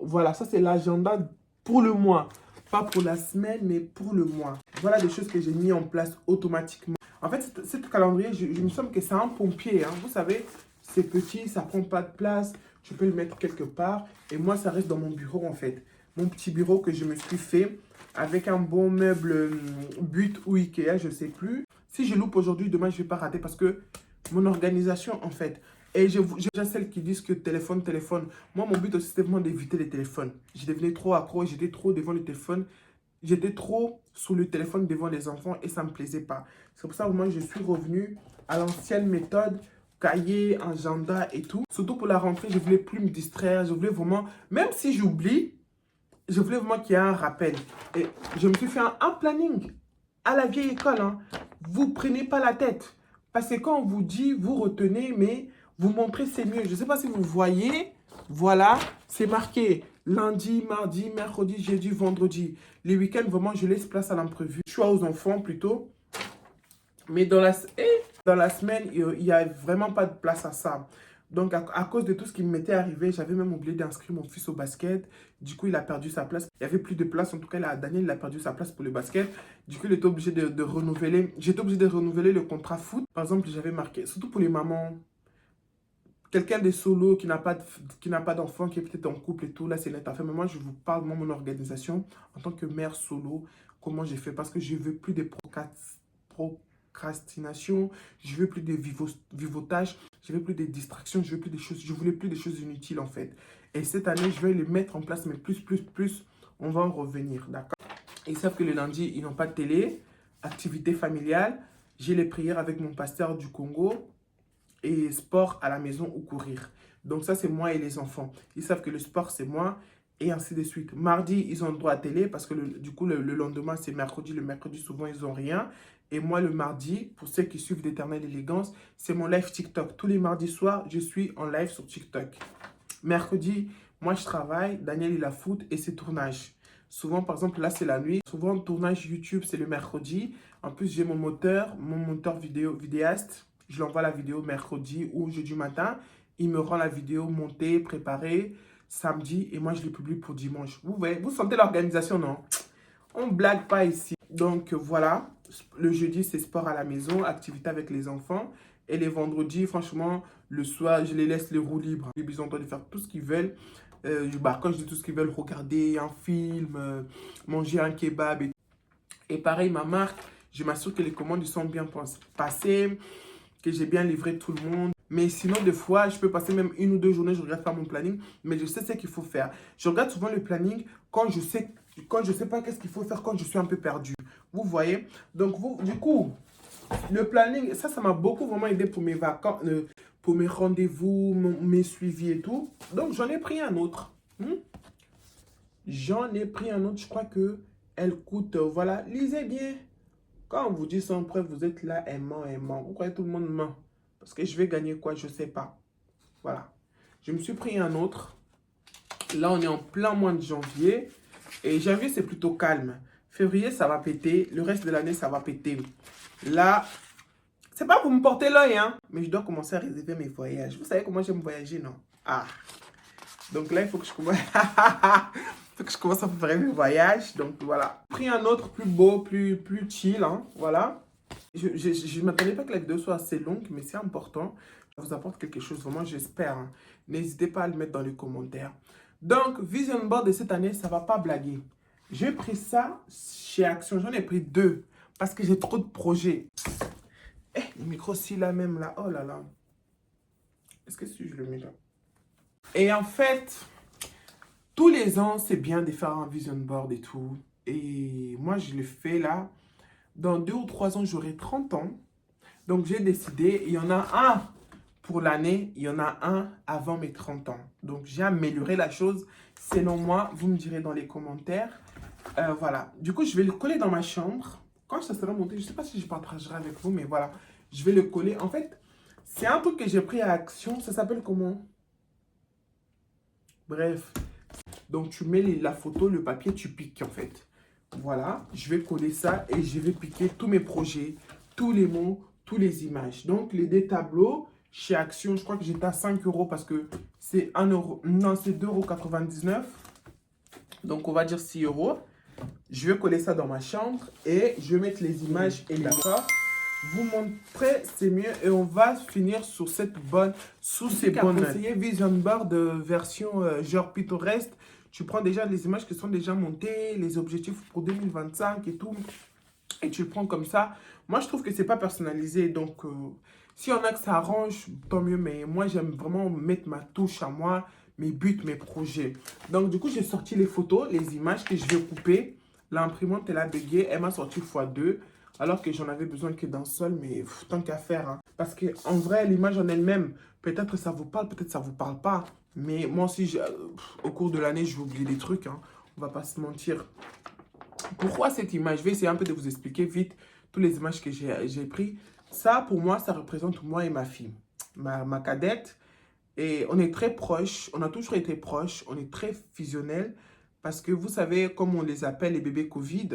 Voilà, ça, c'est l'agenda pour le mois. Pas pour la semaine, mais pour le mois. Voilà des choses que j'ai mis en place automatiquement. En fait, ce calendrier, je me semble que c'est un pompier. Hein. Vous savez, c'est petit, ça prend pas de place. Je peux le mettre quelque part. Et moi, ça reste dans mon bureau, en fait. Mon petit bureau que je me suis fait avec un bon meuble But ou Ikea, je ne sais plus. Si je loupe aujourd'hui, demain, je ne vais pas rater parce que mon organisation, en fait. Et j'ai déjà celles qui disent que téléphone. Moi, mon but aussi, c'était vraiment d'éviter les téléphones. Je devenais trop accro, j'étais trop devant le téléphone. J'étais trop sous le téléphone devant les enfants et ça ne me plaisait pas. C'est pour ça que moi, je suis revenu à l'ancienne méthode, cahier, agenda et tout. Surtout pour la rentrée, je ne voulais plus me distraire. Je voulais vraiment, même si j'oublie, je voulais vraiment qu'il y ait un rappel. Et je me suis fait un planning à la vieille école. Hein. Vous ne prenez pas la tête. Parce que quand on vous dit, vous retenez, mais vous montrez, c'est mieux. Je ne sais pas si vous voyez. Voilà, c'est marqué lundi, mardi, mercredi, jeudi, vendredi. Les week-ends, vraiment, je laisse place à l'imprévu. Je suis aux enfants plutôt. Mais dans la semaine, il n'y a vraiment pas de place à ça. Donc, à cause de tout ce qui m'était arrivé, j'avais même oublié d'inscrire mon fils au basket. Du coup, il a perdu sa place. Il n'y avait plus de place. En tout cas, Daniel, il a perdu sa place pour le basket. Du coup, il était obligé de renouveler. J'étais obligé de renouveler le contrat foot. Par exemple, j'avais marqué, surtout pour les mamans, quelqu'un de solo qui n'a pas d'enfant, qui est peut-être en couple et tout. Là, c'est notre affaire. Mais moi, je vous parle de mon organisation en tant que mère solo. Comment j'ai fait? Parce que je ne veux plus de procrastination, je veux plus de vivotage, je veux plus de distractions, je veux plus de choses, je voulais plus de choses inutiles en fait. Et cette année, je vais les mettre en place, mais plus, on va en revenir, d'accord? Ils savent que le lundi, ils n'ont pas de télé, activité familiale, j'ai les prières avec mon pasteur du Congo et sport à la maison ou courir. Donc ça, c'est moi et les enfants. Ils savent que le sport, c'est moi et ainsi de suite. Mardi, ils ont le droit à télé parce que du coup, le lendemain, c'est mercredi. Le mercredi, souvent, ils n'ont rien. Et moi, le mardi, pour ceux qui suivent d'Éternelle Élégance, c'est mon live TikTok. Tous les mardis soirs, je suis en live sur TikTok. Mercredi, moi, je travaille. Daniel, il a foot et c'est tournage. Souvent, par exemple, là, c'est la nuit. Souvent, tournage YouTube, c'est le mercredi. En plus, j'ai mon monteur vidéaste. Je lui envoie la vidéo mercredi ou jeudi matin. Il me rend la vidéo montée, préparée, samedi. Et moi, je les publie pour dimanche. Vous voyez, vous sentez l'organisation, non? On blague pas ici. Donc, voilà. Le jeudi, c'est sport à la maison, activité avec les enfants. Et les vendredis, franchement, le soir, je les laisse les roues libres. Ils ont le droit de faire tout ce qu'ils veulent. Quand je dis tout ce qu'ils veulent, regarder un film, manger un kebab. Et pareil, ma marque, je m'assure que les commandes sont bien passées, que j'ai bien livré tout le monde. Mais sinon, des fois, je peux passer même 1 ou 2 journées, je regarde pas mon planning, mais je sais ce qu'il faut faire. Je regarde souvent le planning quand je sais pas qu'est-ce qu'il faut faire, quand je suis un peu perdu. Vous voyez? Donc, du coup, le planning, ça m'a beaucoup vraiment aidé pour mes vacances, pour mes rendez-vous, mes suivis et tout. Donc, j'en ai pris un autre. J'en ai pris un autre, je crois que elle coûte, voilà, lisez bien. Quand on vous dit sans preuve, vous êtes là, aimant, aimant. Vous croyez tout le monde ment. Parce que je vais gagner quoi, je ne sais pas. Voilà. Je me suis pris un autre. Là, on est en plein mois de janvier. Et janvier, c'est plutôt calme. Février, ça va péter. Le reste de l'année, ça va péter. Là, c'est pas pour me porter l'œil, hein. Mais je dois commencer à réserver mes voyages. Vous savez comment j'aime voyager, non? Ah. Donc là, il faut que je commence... faut que je commence à préparer mes voyages. Donc voilà. J'ai pris un autre plus beau, plus chill, hein. Voilà. Je ne m'attendais pas que la vidéo soit assez longue, mais c'est important. Ça vous apporte quelque chose, vraiment, j'espère, hein. N'hésitez pas à le mettre dans les commentaires. Donc, Vision Board de cette année, ça ne va pas blaguer. J'ai pris ça chez Action. J'en ai pris 2 parce que j'ai trop de projets. Eh, le micro, si là même, là. Oh là là. Est-ce que si je le mets là? Et en fait, tous les ans, c'est bien de faire un Vision Board et tout. Et moi, je le fais là. Dans 2 ou 3 ans, j'aurai 30 ans. Donc, j'ai décidé, il y en a un pour l'année, il y en a un avant mes 30 ans. Donc, j'ai amélioré la chose. Selon moi, vous me direz dans les commentaires. Voilà. Du coup, je vais le coller dans ma chambre. Quand ça sera monté, je ne sais pas si je partagerai avec vous, mais voilà. Je vais le coller. En fait, c'est un truc que j'ai pris à Action. Ça s'appelle comment? Bref. Donc, tu mets la photo, le papier, tu piques en fait. Voilà, je vais coller ça et je vais piquer tous mes projets, tous les mots, toutes les images. Donc, les deux tableaux, chez Action, je crois que j'étais à 5 € parce que c'est 1 euro. Non, c'est 2,99 €. Donc, on va dire 6 €. Je vais coller ça dans ma chambre et je vais mettre les images et les corps. Vous montrer, c'est mieux. Et on va finir sur cette bonne, sous ces bonnes notes. Vision Board version genre pittoresque. Tu prends déjà les images qui sont déjà montées, les objectifs pour 2025 et tout. Et tu le prends comme ça. Moi, je trouve que c'est pas personnalisé. Donc, s'il y en a que ça arrange, tant mieux. Mais moi, j'aime vraiment mettre ma touche à moi, mes buts, mes projets. Donc, du coup, j'ai sorti les photos, les images que je vais couper. L'imprimante, elle a bugué. Elle m'a sorti x2. Alors que j'en avais besoin que d'un seul. Mais tant qu'à faire. Hein. Parce qu'en vrai, l'image en elle-même, peut-être ça vous parle, peut-être ça vous parle pas. Mais moi aussi, au cours de l'année, je vais oublier des trucs. Hein. On va pas se mentir. Pourquoi cette image? Je vais essayer un peu de vous expliquer vite toutes les images que j'ai prises. Ça, pour moi, ça représente moi et ma fille. Ma cadette. Et on est très proches. On a toujours été proches. On est très fusionnels. Parce que vous savez, comme on les appelle les bébés Covid,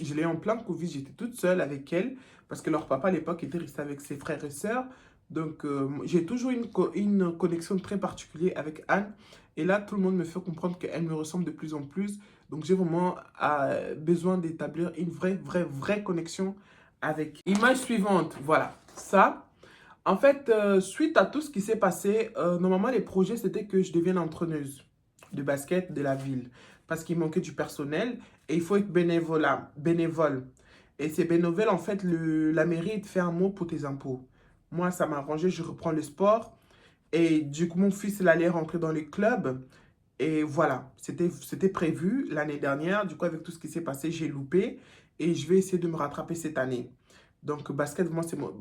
je l'ai eu en plein Covid. J'étais toute seule avec elle. Parce que leur papa, à l'époque, était resté avec ses frères et sœurs. Donc, j'ai toujours une connexion très particulière avec Anne. Et là, tout le monde me fait comprendre qu'elle me ressemble de plus en plus. Donc, j'ai vraiment besoin d'établir une vraie connexion avec. Image suivante, voilà. Ça, en fait, suite à tout ce qui s'est passé, normalement, les projets, c'était que je devienne entraîneuse de basket de la ville. Parce qu'il manquait du personnel et il faut être bénévole. Et c'est bénévole, en fait, la mairie te fait un mot pour tes impôts. Moi, ça m'a arrangé, je reprends le sport. Et du coup, mon fils, il allait rentrer dans les clubs. Et voilà, c'était prévu l'année dernière. Du coup, avec tout ce qui s'est passé, j'ai loupé. Et je vais essayer de me rattraper cette année. Donc, basket, moi, c'est moi.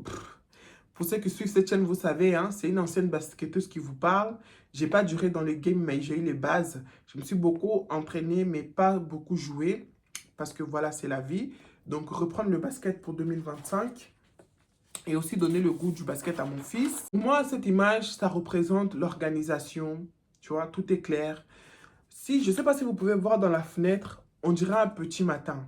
Pour ceux qui suivent cette chaîne, vous savez, hein, c'est une ancienne basketteuse qui vous parle. J'ai pas duré dans les games, mais j'ai eu les bases. Je me suis beaucoup entraîné, mais pas beaucoup joué. Parce que voilà, c'est la vie. Donc, reprendre le basket pour 2025. Et aussi donner le goût du basket à mon fils. Moi, cette image, ça représente l'organisation. Tu vois, tout est clair. Si, je ne sais pas si vous pouvez voir dans la fenêtre, on dirait un petit matin.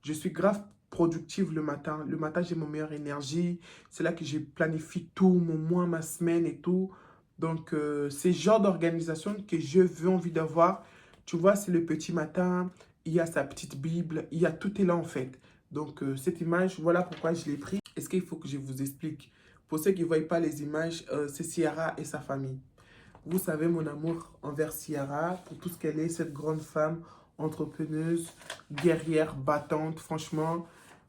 Je suis grave productive le matin. Le matin, j'ai mon meilleure énergie. C'est là que je planifie tout, mon mois, ma semaine et tout. Donc, c'est le genre d'organisation que je veux, envie d'avoir. Tu vois, c'est le petit matin, il y a sa petite Bible, il y a tout est là en fait. Donc, cette image, voilà pourquoi je l'ai prise. Est-ce qu'il faut que je vous explique? Pour ceux qui ne voient pas les images, c'est Ciara et sa famille. Vous savez mon amour envers Ciara, pour tout ce qu'elle est, cette grande femme entrepreneuse, guerrière, battante. Franchement,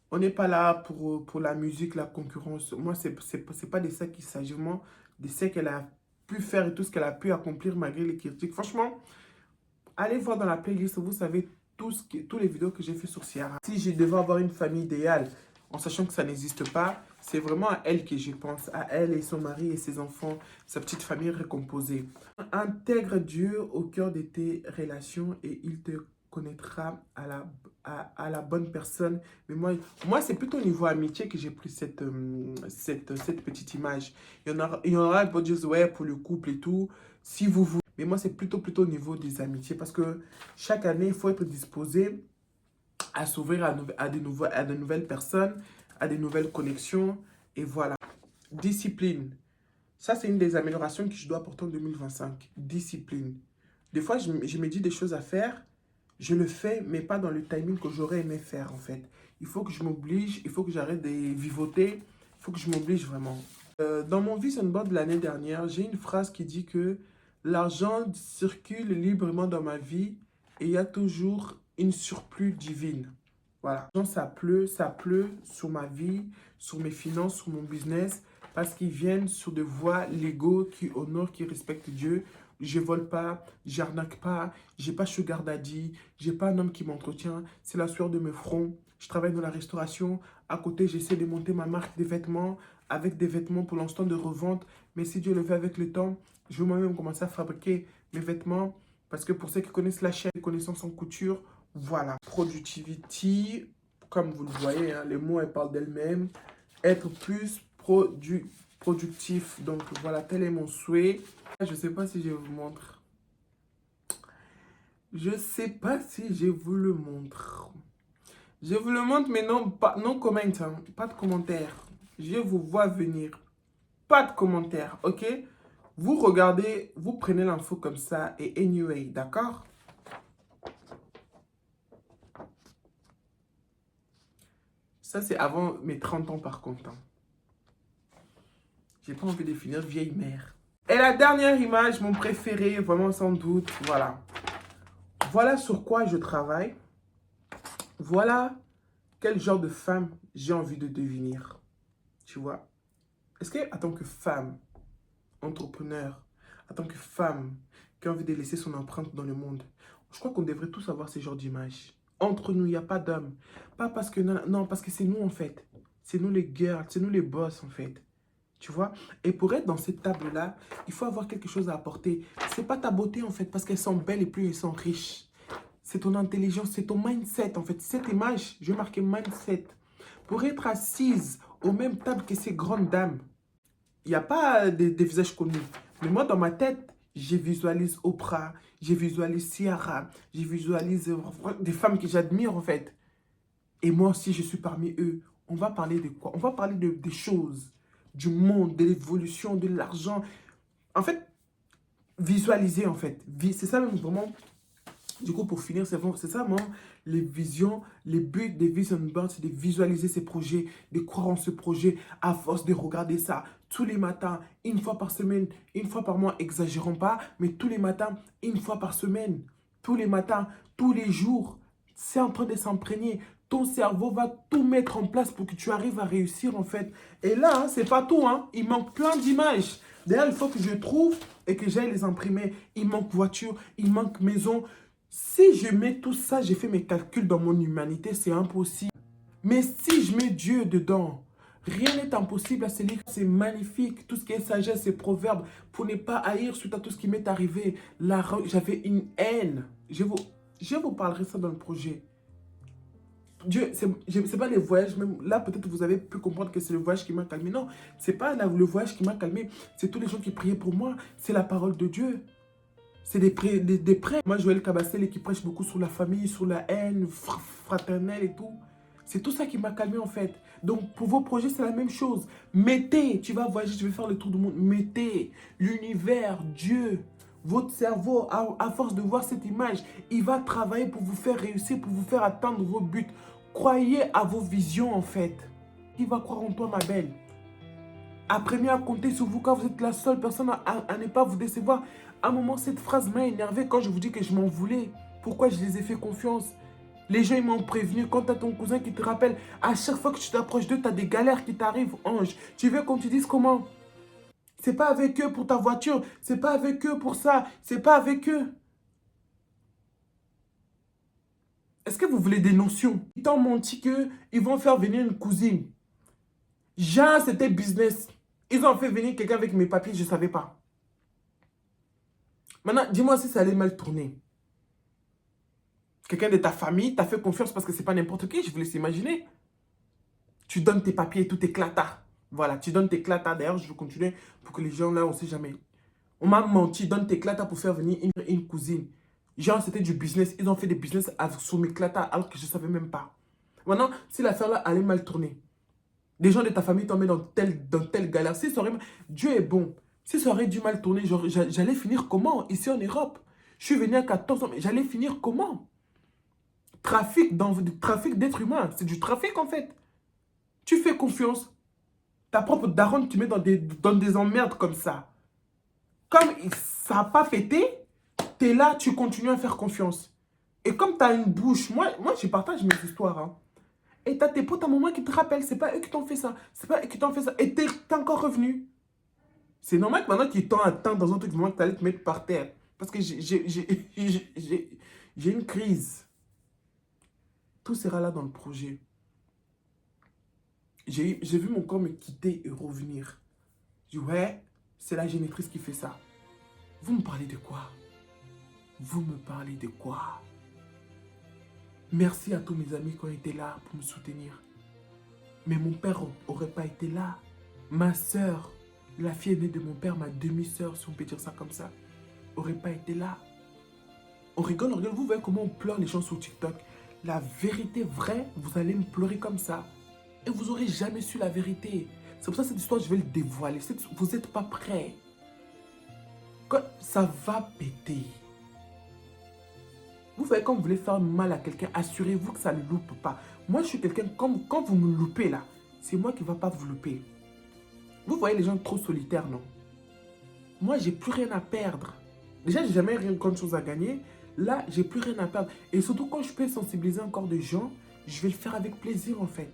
on n'est pas là pour la musique, la concurrence. Moi, c'est pas de ça qu'il s'agit. Moi, de ce qu'elle a pu faire et tout ce qu'elle a pu accomplir malgré les critiques. Franchement, allez voir dans la playlist, vous savez tous les vidéos que j'ai fait sur Ciara. Si je devais avoir une famille idéale, en sachant que ça n'existe pas, c'est vraiment à elle que je pense, à elle et son mari et ses enfants, sa petite famille recomposée. Intègre Dieu au cœur de tes relations et il te connaîtra à la bonne personne. Mais moi c'est plutôt au niveau amitié que j'ai pris cette petite image. Il y en aura qui vont dire, ouais, pour le couple et tout, si vous voulez. Mais moi, c'est plutôt au niveau des amitiés. Parce que chaque année, il faut être disposé à s'ouvrir à de nouvelles personnes, à de nouvelles connexions. Et voilà. Discipline. Ça, c'est une des améliorations que je dois apporter en 2025. Discipline. Des fois, je me dis des choses à faire. Je le fais, mais pas dans le timing que j'aurais aimé faire, en fait. Il faut que je m'oblige. Il faut que j'arrête de vivoter. Il faut que je m'oblige vraiment. Dans mon vision board de l'année dernière, j'ai une phrase qui dit que l'argent circule librement dans ma vie et il y a toujours une surplus divine. Voilà. Ça pleut sur ma vie, sur mes finances, sur mon business, parce qu'ils viennent sur des voies légaux qui honorent, qui respectent Dieu. Je vole pas, j'arnaque pas, j'ai pas sugar daddy, j'ai pas un homme qui m'entretient, c'est la sueur de mes fronts. Je travaille dans la restauration, à côté j'essaie de monter ma marque des vêtements, avec des vêtements pour l'instant de revente, mais si Dieu le veut avec le temps, je vais moi-même commencer à fabriquer mes vêtements, parce que pour ceux qui connaissent la chaîne, connaissances en couture, voilà. Productivity, comme vous le voyez, hein, les mots elles parlent d'elles-mêmes, être plus productif, donc voilà, tel est mon souhait. Je ne sais pas si je vous montre. Je ne sais pas si je vous le montre. Je vous le montre, mais non comment, hein. Pas de commentaires. Je vous vois venir. Pas de commentaires, ok? Vous regardez, vous prenez l'info comme ça et anyway, d'accord? Ça, c'est avant mes 30 ans par contre. Hein. J'ai pas envie de finir vieille mère. Et la dernière image, mon préféré, vraiment sans doute, voilà. Voilà sur quoi je travaille. Voilà quel genre de femme j'ai envie de devenir. Tu vois? Est-ce que, en tant que femme, entrepreneur, en tant que femme qui a envie de laisser son empreinte dans le monde, je crois qu'on devrait tous avoir ce genre d'image. Entre nous, il n'y a pas d'hommes. Pas parce que, non, parce que c'est nous en fait. C'est nous les girls, c'est nous les boss en fait. Tu vois? Et pour être dans cette table-là, il faut avoir quelque chose à apporter. C'est pas ta beauté en fait, parce qu'elles sont belles et plus elles sont riches. C'est ton intelligence, c'est ton mindset en fait. Cette image, je vais marquer mindset. Pour être assise aux mêmes tables que ces grandes dames, il n'y a pas des visages connus. Mais moi, dans ma tête, je visualise Oprah, je visualise Ciara, je visualise des femmes que j'admire en fait. Et moi aussi, je suis parmi eux. On va parler de quoi? On va parler des choses, du monde, de l'évolution, de l'argent. En fait, visualiser en fait. C'est ça même vraiment. Du coup, pour finir, c'est ça, moi, les visions, les buts des vision boards, c'est de visualiser ces projets, de croire en ce projet, à force de regarder ça tous les matins, une fois par semaine, une fois par mois, exagérons pas, mais tous les matins, une fois par semaine, tous les matins, tous les jours, c'est en train de s'imprégner. Ton cerveau va tout mettre en place pour que tu arrives à réussir, en fait. Et là, c'est pas tout, hein. Il manque plein d'images. D'ailleurs, il faut que je trouve et que j'aille les imprimer. Il manque voiture, il manque maison. Si je mets tout ça, j'ai fait mes calculs dans mon humanité, c'est impossible. Mais si je mets Dieu dedans, rien n'est impossible à ce livre. C'est magnifique, tout ce qui est sagesse, c'est proverbe. Pour ne pas haïr suite à tout ce qui m'est arrivé. J'avais une haine. Je vous parlerai ça dans le projet. Dieu, c'est pas les voyages, même là peut-être vous avez pu comprendre que c'est le voyage qui m'a calmé. Non, c'est pas le voyage qui m'a calmé, c'est tous les gens qui priaient pour moi, c'est la parole de Dieu. C'est des prêts. Moi, Joël Cabassel, qui prêche beaucoup sur la famille, sur la haine fraternelle et tout. C'est tout ça qui m'a calmé en fait. Donc pour vos projets, c'est la même chose. Mettez, tu vas voyager, tu vas faire le tour du monde. Mettez l'univers, Dieu, votre cerveau, à force de voir cette image, il va travailler pour vous faire réussir, pour vous faire atteindre vos buts. Croyez à vos visions en fait. Qui va croire en toi, ma belle? Apprenez à compter sur vous quand vous êtes la seule personne à ne pas vous décevoir. À un moment, cette phrase m'a énervé quand je vous dis que je m'en voulais. Pourquoi je les ai fait confiance? Les gens, ils m'ont prévenu. Quand tu as ton cousin qui te rappelle, à chaque fois que tu t'approches d'eux, tu as des galères qui t'arrivent, ange. Tu veux qu'on te dise comment? C'est pas avec eux pour ta voiture. C'est pas avec eux pour ça. C'est pas avec eux. Est-ce que vous voulez des notions? Ils t'ont menti qu'ils vont faire venir une cousine. Genre, c'était business. Ils ont fait venir quelqu'un avec mes papiers, je ne savais pas. Maintenant, dis-moi si ça allait mal tourner. Quelqu'un de ta famille t'a fait confiance parce que c'est pas n'importe qui, je vous laisse imaginer. Tu donnes tes papiers et tout éclata. Voilà, tu donnes tes clatas. D'ailleurs, je vais continuer pour que les gens là, on ne sait jamais. On m'a menti, donne tes clatas pour faire venir une cousine. Genre, c'était du business. Ils ont fait des business sur mes clatas alors que je ne savais même pas. Maintenant, si l'affaire là allait mal tourner, des gens de ta famille tombaient dans telle galère. Si ça aurait, Dieu est bon. Si ça aurait dû mal tourner, j'allais finir comment? Ici en Europe. Je suis venu à 14 ans, mais j'allais finir comment? Trafic d'êtres humains. C'est du trafic en fait. Tu fais confiance. Ta propre daronne, tu mets dans des emmerdes comme ça. Comme ça n'a pas fêté, tu es là, tu continues à faire confiance. Et comme tu as une bouche, moi je partage mes histoires. Hein. Et t'as tes potes à un moment qui te rappellent, c'est pas eux qui t'ont fait ça, c'est pas eux qui t'ont fait ça, et t'es encore revenu. C'est normal que maintenant qu'ils t'ont atteint dans un truc, moment que t'allais te mettre par terre. Parce que j'ai une crise. Tout sera là dans le projet. J'ai vu mon corps me quitter et revenir. Je dis, ouais, c'est la génétrice qui fait ça. Vous me parlez de quoi? Vous me parlez de quoi? Merci à tous mes amis qui ont été là pour me soutenir. Mais mon père n'aurait pas été là. Ma soeur, la fille aînée de mon père, ma demi-soeur, si on peut dire ça comme ça, n'aurait pas été là. On rigole. Vous voyez comment on pleure les gens sur TikTok. La vérité vraie, vous allez me pleurer comme ça. Et vous n'aurez jamais su la vérité. C'est pour ça que cette histoire, je vais le dévoiler. Vous n'êtes pas prêts. Ça va péter. Vous voyez, quand vous voulez faire mal à quelqu'un, assurez-vous que ça ne loupe pas. Moi, je suis quelqu'un, quand vous me loupez là, c'est moi qui ne va pas vous louper. Vous voyez les gens trop solitaires, non? Moi, j'ai plus rien à perdre. Déjà, j'ai jamais rien de chose à gagner. Là, j'ai plus rien à perdre. Et surtout, quand je peux sensibiliser encore des gens, je vais le faire avec plaisir, en fait.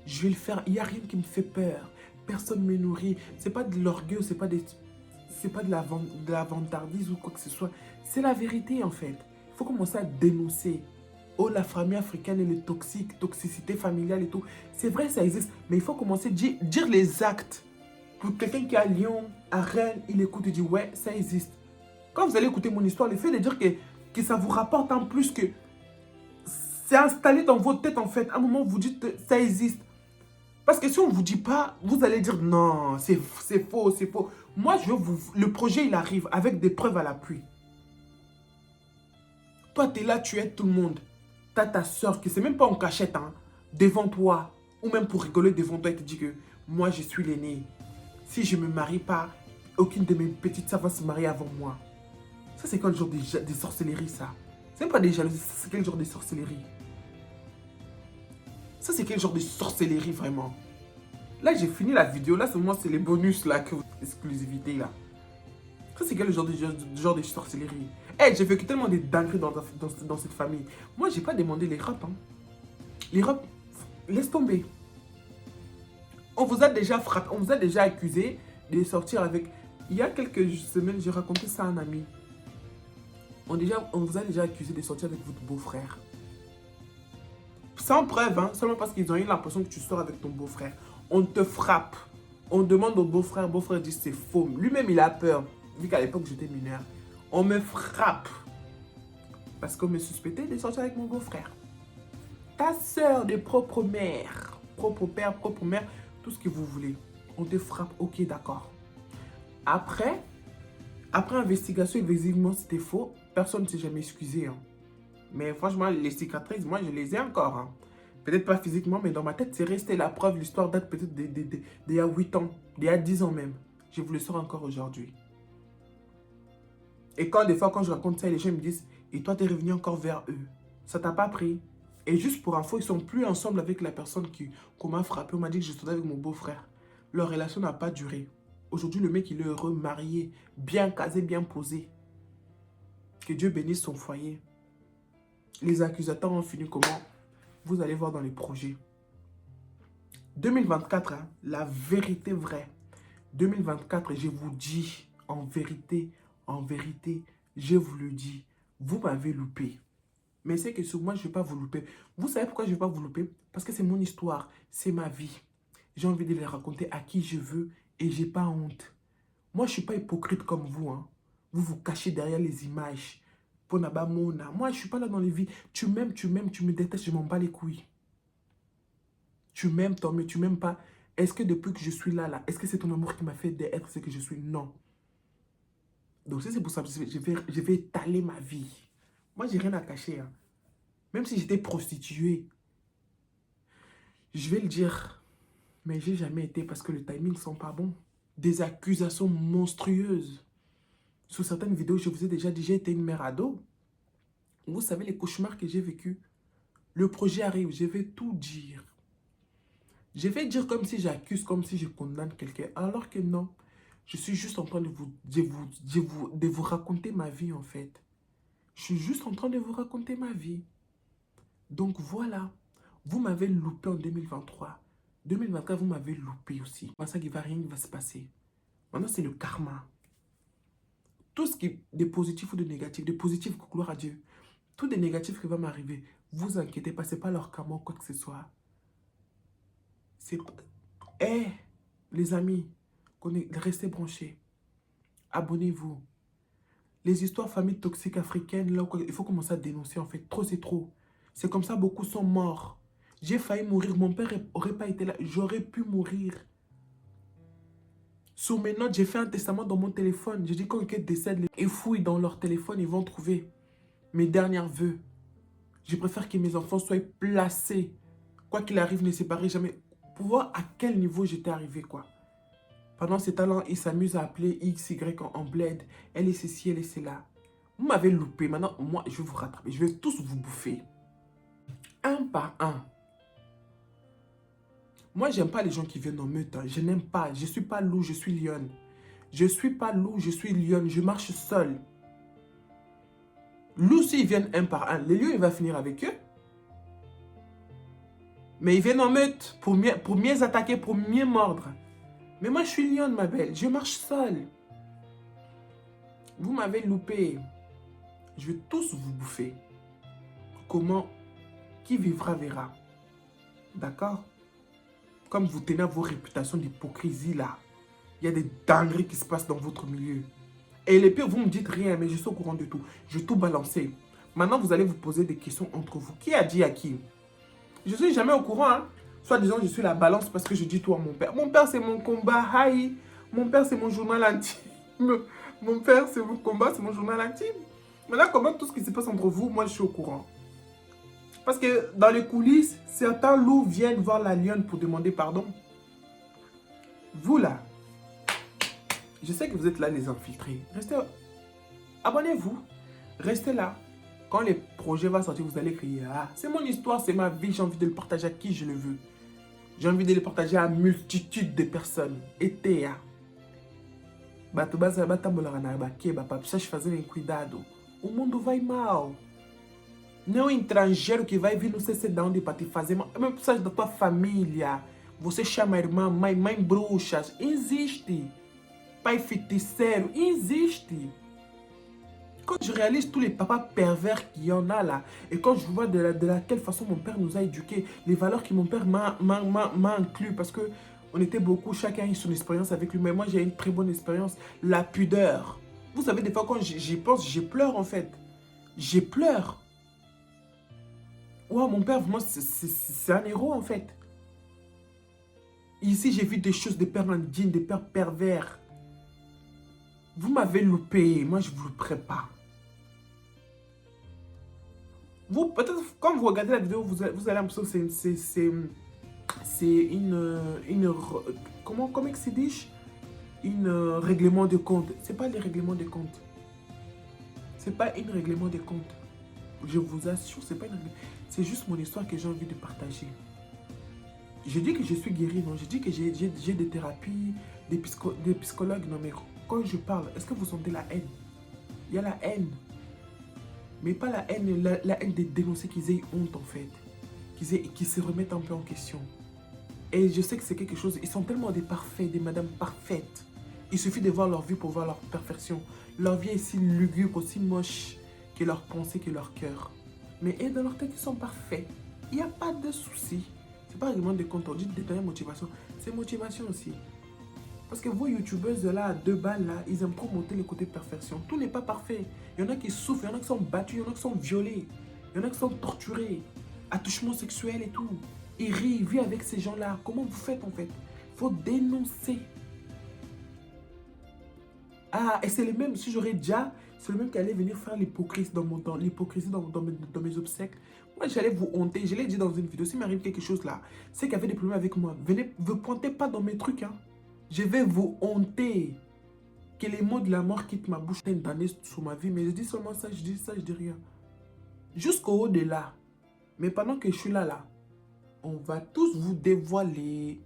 Je vais le faire. Il n'y a rien qui me fait peur. Personne ne me nourrit. C'est pas de l'orgueil, c'est pas de la vantardise ou quoi que ce soit. C'est la vérité, en fait. Il faut commencer à dénoncer. Oh, la famille africaine, elle est toxique, toxicité familiale et tout. C'est vrai, ça existe. Mais il faut commencer à dire les actes. Pour quelqu'un qui est à Lyon, à Rennes, il écoute et dit, ouais, ça existe. Quand vous allez écouter mon histoire, le fait de dire que ça vous rapporte en plus que c'est installé dans votre tête, en fait. À un moment, vous dites, ça existe. Parce que si on ne vous dit pas, vous allez dire, non, c'est faux, c'est faux. Moi, le projet, il arrive avec des preuves à l'appui. Toi, tu es là, tu aides tout le monde. Tu as ta soeur qui, c'est même pas en cachette, hein, devant toi, ou même pour rigoler devant toi, et te dit que moi, je suis l'aîné. Si je ne me marie pas, aucune de mes petites sœurs va se marier avant moi. Ça, c'est quel genre de sorcellerie, ça? C'est même pas des jalousies, c'est quel genre de sorcellerie? Ça, c'est quel genre de sorcellerie, vraiment? Là, j'ai fini la vidéo. Là, c'est les bonus, là, exclusivité, là. Ça, c'est quel genre de sorcellerie? Hey, j'ai vécu tellement de dingueries dans cette famille. Moi, j'ai pas demandé les rap, hein. Les rap, laisse tomber. On vous a déjà frappé, on vous a déjà accusé de sortir avec... Il y a quelques semaines, j'ai raconté ça à un ami. On vous a déjà accusé de sortir avec votre beau-frère. Sans preuve, hein, seulement parce qu'ils ont eu l'impression que tu sors avec ton beau-frère. On te frappe. On demande au beau-frère dit c'est faux. Lui-même, il a peur, vu qu'à l'époque, j'étais mineur. On me frappe. Parce qu'on me suspectait de sortir avec mon beau-frère. Ta soeur de propre mère, propre père, propre mère, tout ce que vous voulez. On te frappe, ok, d'accord. Après investigation, visiblement, c'était faux. Personne ne s'est jamais excusé. Hein. Mais franchement, les cicatrices, moi, je les ai encore. Hein. Peut-être pas physiquement, mais dans ma tête, c'est resté la preuve. L'histoire date peut-être d'il y a 8 ans, d'il y a 10 ans même. Je vous le sors encore aujourd'hui. Et quand des fois, quand je raconte ça, les gens me disent, et toi, tu es revenu encore vers eux. Ça t'a pas pris. Et juste pour info, ils sont plus ensemble avec la personne qu'on m'a frappé. On m'a dit que je sortais avec mon beau-frère. Leur relation n'a pas duré. Aujourd'hui, le mec, il est heureux, marié, bien casé, bien posé. Que Dieu bénisse son foyer. Les accusateurs ont fini comment? Vous allez voir dans les projets. 2024, hein, la vérité vraie. 2024, je vous dis en vérité, je vous le dis, vous m'avez loupé. Mais c'est que sur moi, je ne vais pas vous louper. Vous savez pourquoi je ne vais pas vous louper? Parce que c'est mon histoire, c'est ma vie. J'ai envie de les raconter à qui je veux et je n'ai pas honte. Moi, je ne suis pas hypocrite comme vous. Hein. Vous vous cachez derrière les images. Moi, je ne suis pas là dans les vies. Tu m'aimes, tu me détestes, je m'en bats les couilles. Tu m'aimes, tant mieux, tu m'aimes pas. Est-ce que depuis que je suis là, est-ce que c'est ton amour qui m'a fait d'être ce que je suis? Non. Donc, c'est pour ça que je vais étaler ma vie. Moi, j'ai rien à cacher. Hein. Même si j'étais prostituée, je vais le dire. Mais j'ai jamais été parce que le timing ne sent pas bon. Des accusations monstrueuses. Sur certaines vidéos, je vous ai déjà dit, j'ai été une mère ado. Vous savez les cauchemars que j'ai vécus. Le projet arrive, je vais tout dire. Je vais dire comme si j'accuse, comme si je condamne quelqu'un. Alors que non, je suis juste en train de vous raconter ma vie en fait. Je suis juste en train de vous raconter ma vie. Donc voilà, vous m'avez loupé en 2023. 2024, vous m'avez loupé aussi. C'est ça qu'il va rien va se passer. Maintenant, c'est le karma. Tout ce qui est de positif ou de négatif, gloire à Dieu. Tout des négatifs qui va m'arriver, vous inquiétez pas, c'est pas leur karma ou quoi que ce soit. C'est pas... Eh, les amis, restez branchés. Abonnez-vous. Les histoires familles toxiques africaines, là, il faut commencer à dénoncer en fait. Trop, c'est trop. C'est comme ça, beaucoup sont morts. J'ai failli mourir. Mon père n'aurait pas été là. J'aurais pu mourir. Sur mes notes, j'ai fait un testament dans mon téléphone. J'ai dit quand quelqu'un décède, ils fouillent dans leur téléphone, ils vont trouver mes derniers vœux. Je préfère que mes enfants soient placés. Quoi qu'il arrive, ne séparez jamais. Pour voir à quel niveau j'étais arrivé, quoi. Pendant ces temps-là, ils s'amusent à appeler X, Y en bled. Elle est ceci, elle est cela. Vous m'avez loupé. Maintenant, moi, je vais vous rattraper. Je vais tous vous bouffer. Un par un. Moi, j'aime pas les gens qui viennent en meute. Hein. Je n'aime pas. Je suis pas loup, je suis lionne. Je suis pas loup, je suis lionne. Je marche seul. Loup, s'ils viennent un par un, les lions, il va finir avec eux. Mais ils viennent en meute pour mieux attaquer, pour mieux mordre. Mais moi, je suis lionne, ma belle. Je marche seule. Vous m'avez loupé. Je vais tous vous bouffer. Comment? Qui vivra verra. D'accord? Comme vous tenez à vos réputations d'hypocrisie là. Il y a des dingueries qui se passent dans votre milieu. Et les pires, vous me dites rien, mais je suis au courant de tout. Je vais tout balancer. Maintenant, vous allez vous poser des questions entre vous. Qui a dit à qui? Je ne suis jamais au courant. Hein? Soit disant, je suis la balance parce que je dis tout à mon père. Mon père, c'est mon combat. Hi. Mon père, c'est mon journal intime. Mon père, c'est mon combat, c'est mon journal intime. Maintenant, comment tout ce qui se passe entre vous, moi, je suis au courant. Parce que dans les coulisses, certains loups viennent voir la lionne pour demander pardon. Vous, là, je sais que vous êtes là, les infiltrés. Restez... Abonnez-vous. Restez là. Quand les projets vont sortir, vous allez crier. Ah, c'est mon histoire, c'est ma vie. J'ai envie de le partager à qui je le veux. J'ai envie de le partager à une multitude de personnes. Et Théa. Je fazer cuidado. O mundo vai mal. Não é um estrangeiro que vai vir não sei se de onde para te fazer mal. É uma pessoa da tua família. Você chama irmã, mãe bruxas. Existe. Pai feiticeiro. Existe. Quand je réalise tous les papas pervers qu'il y en a là, et quand je vois de laquelle façon mon père nous a éduqués, les valeurs que mon père m'a inclus, parce que on était beaucoup, chacun a eu son expérience avec lui, mais moi j'ai une très bonne expérience, la pudeur. Vous savez, des fois quand j'y pense, je pleure en fait. Je pleure. Ouais, mon père, moi, c'est un héros en fait. Ici, j'ai vu des choses, des pères indignes, des pères pervers. Vous m'avez loupé, moi je ne vous louperai pas. Vous, peut-être, quand vous regardez la vidéo, vous allez l'impression que c'est comment que c'est dit? Une règlement de compte. C'est pas les règlements de compte. C'est pas une règlement de compte. Je vous assure, c'est pas une règlement. C'est juste mon histoire que j'ai envie de partager. Je dis que je suis guéri, non? Je dis que j'ai des thérapies, des psychologues, non? Mais quand je parle, est-ce que vous sentez la haine? Il y a la haine. Mais pas la haine, la haine des dénoncés qu'ils aient honte, en fait. Qu'ils se remettent un peu en question. Et je sais que c'est quelque chose... Ils sont tellement des parfaits, des madames parfaites. Il suffit de voir leur vie pour voir leur perfection. Leur vie est si lugubre, aussi moche que leur pensée, que leur cœur. Mais dans leur tête, ils sont parfaits. Il n'y a pas de souci. C'est pas vraiment de compte, on dit de donner motivation. C'est motivation aussi. Parce que vos youtubeuses là, à 2 balles là, ils aiment trop monter le côté perfection. Tout n'est pas parfait. Il y en a qui souffrent, il y en a qui sont battus, il y en a qui sont violés. Il y en a qui sont torturés. Attouchement sexuel et tout. Ils rient, ils vivent avec ces gens-là. Comment vous faites en fait? Il faut dénoncer. Ah, et c'est le même, si j'aurais déjà, c'est le même qui allait venir faire l'hypocrisie l'hypocrisie dans mes obsèques. Moi, j'allais vous honter. Je l'ai dit dans une vidéo. S'il m'arrive quelque chose là, c'est qu'il y avait des problèmes avec moi. Venez, ne pointez pas dans mes trucs. Hein. Je vais vous honter. Que les mots de la mort quittent ma bouche une d'année sur ma vie. Mais je dis seulement ça, je dis rien. Jusqu'au haut de là. Mais pendant que je suis là, on va tous vous dévoiler.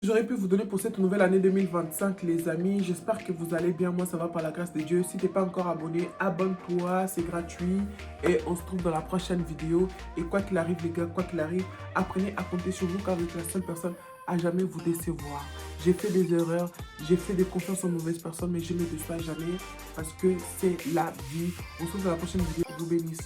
J'aurais pu vous donner pour cette nouvelle année 2025, les amis. J'espère que vous allez bien. Moi, ça va par la grâce de Dieu. Si tu n'es pas encore abonné, abonne-toi. C'est gratuit. Et on se trouve dans la prochaine vidéo. Et quoi qu'il arrive, les gars, quoi qu'il arrive, apprenez à compter sur vous car vous êtes la seule personne à jamais vous décevoir. J'ai fait des erreurs. J'ai fait des confiances en mauvaises personnes. Mais je ne me déçois jamais parce que c'est la vie. On se retrouve dans la prochaine vidéo. Je vous bénisse.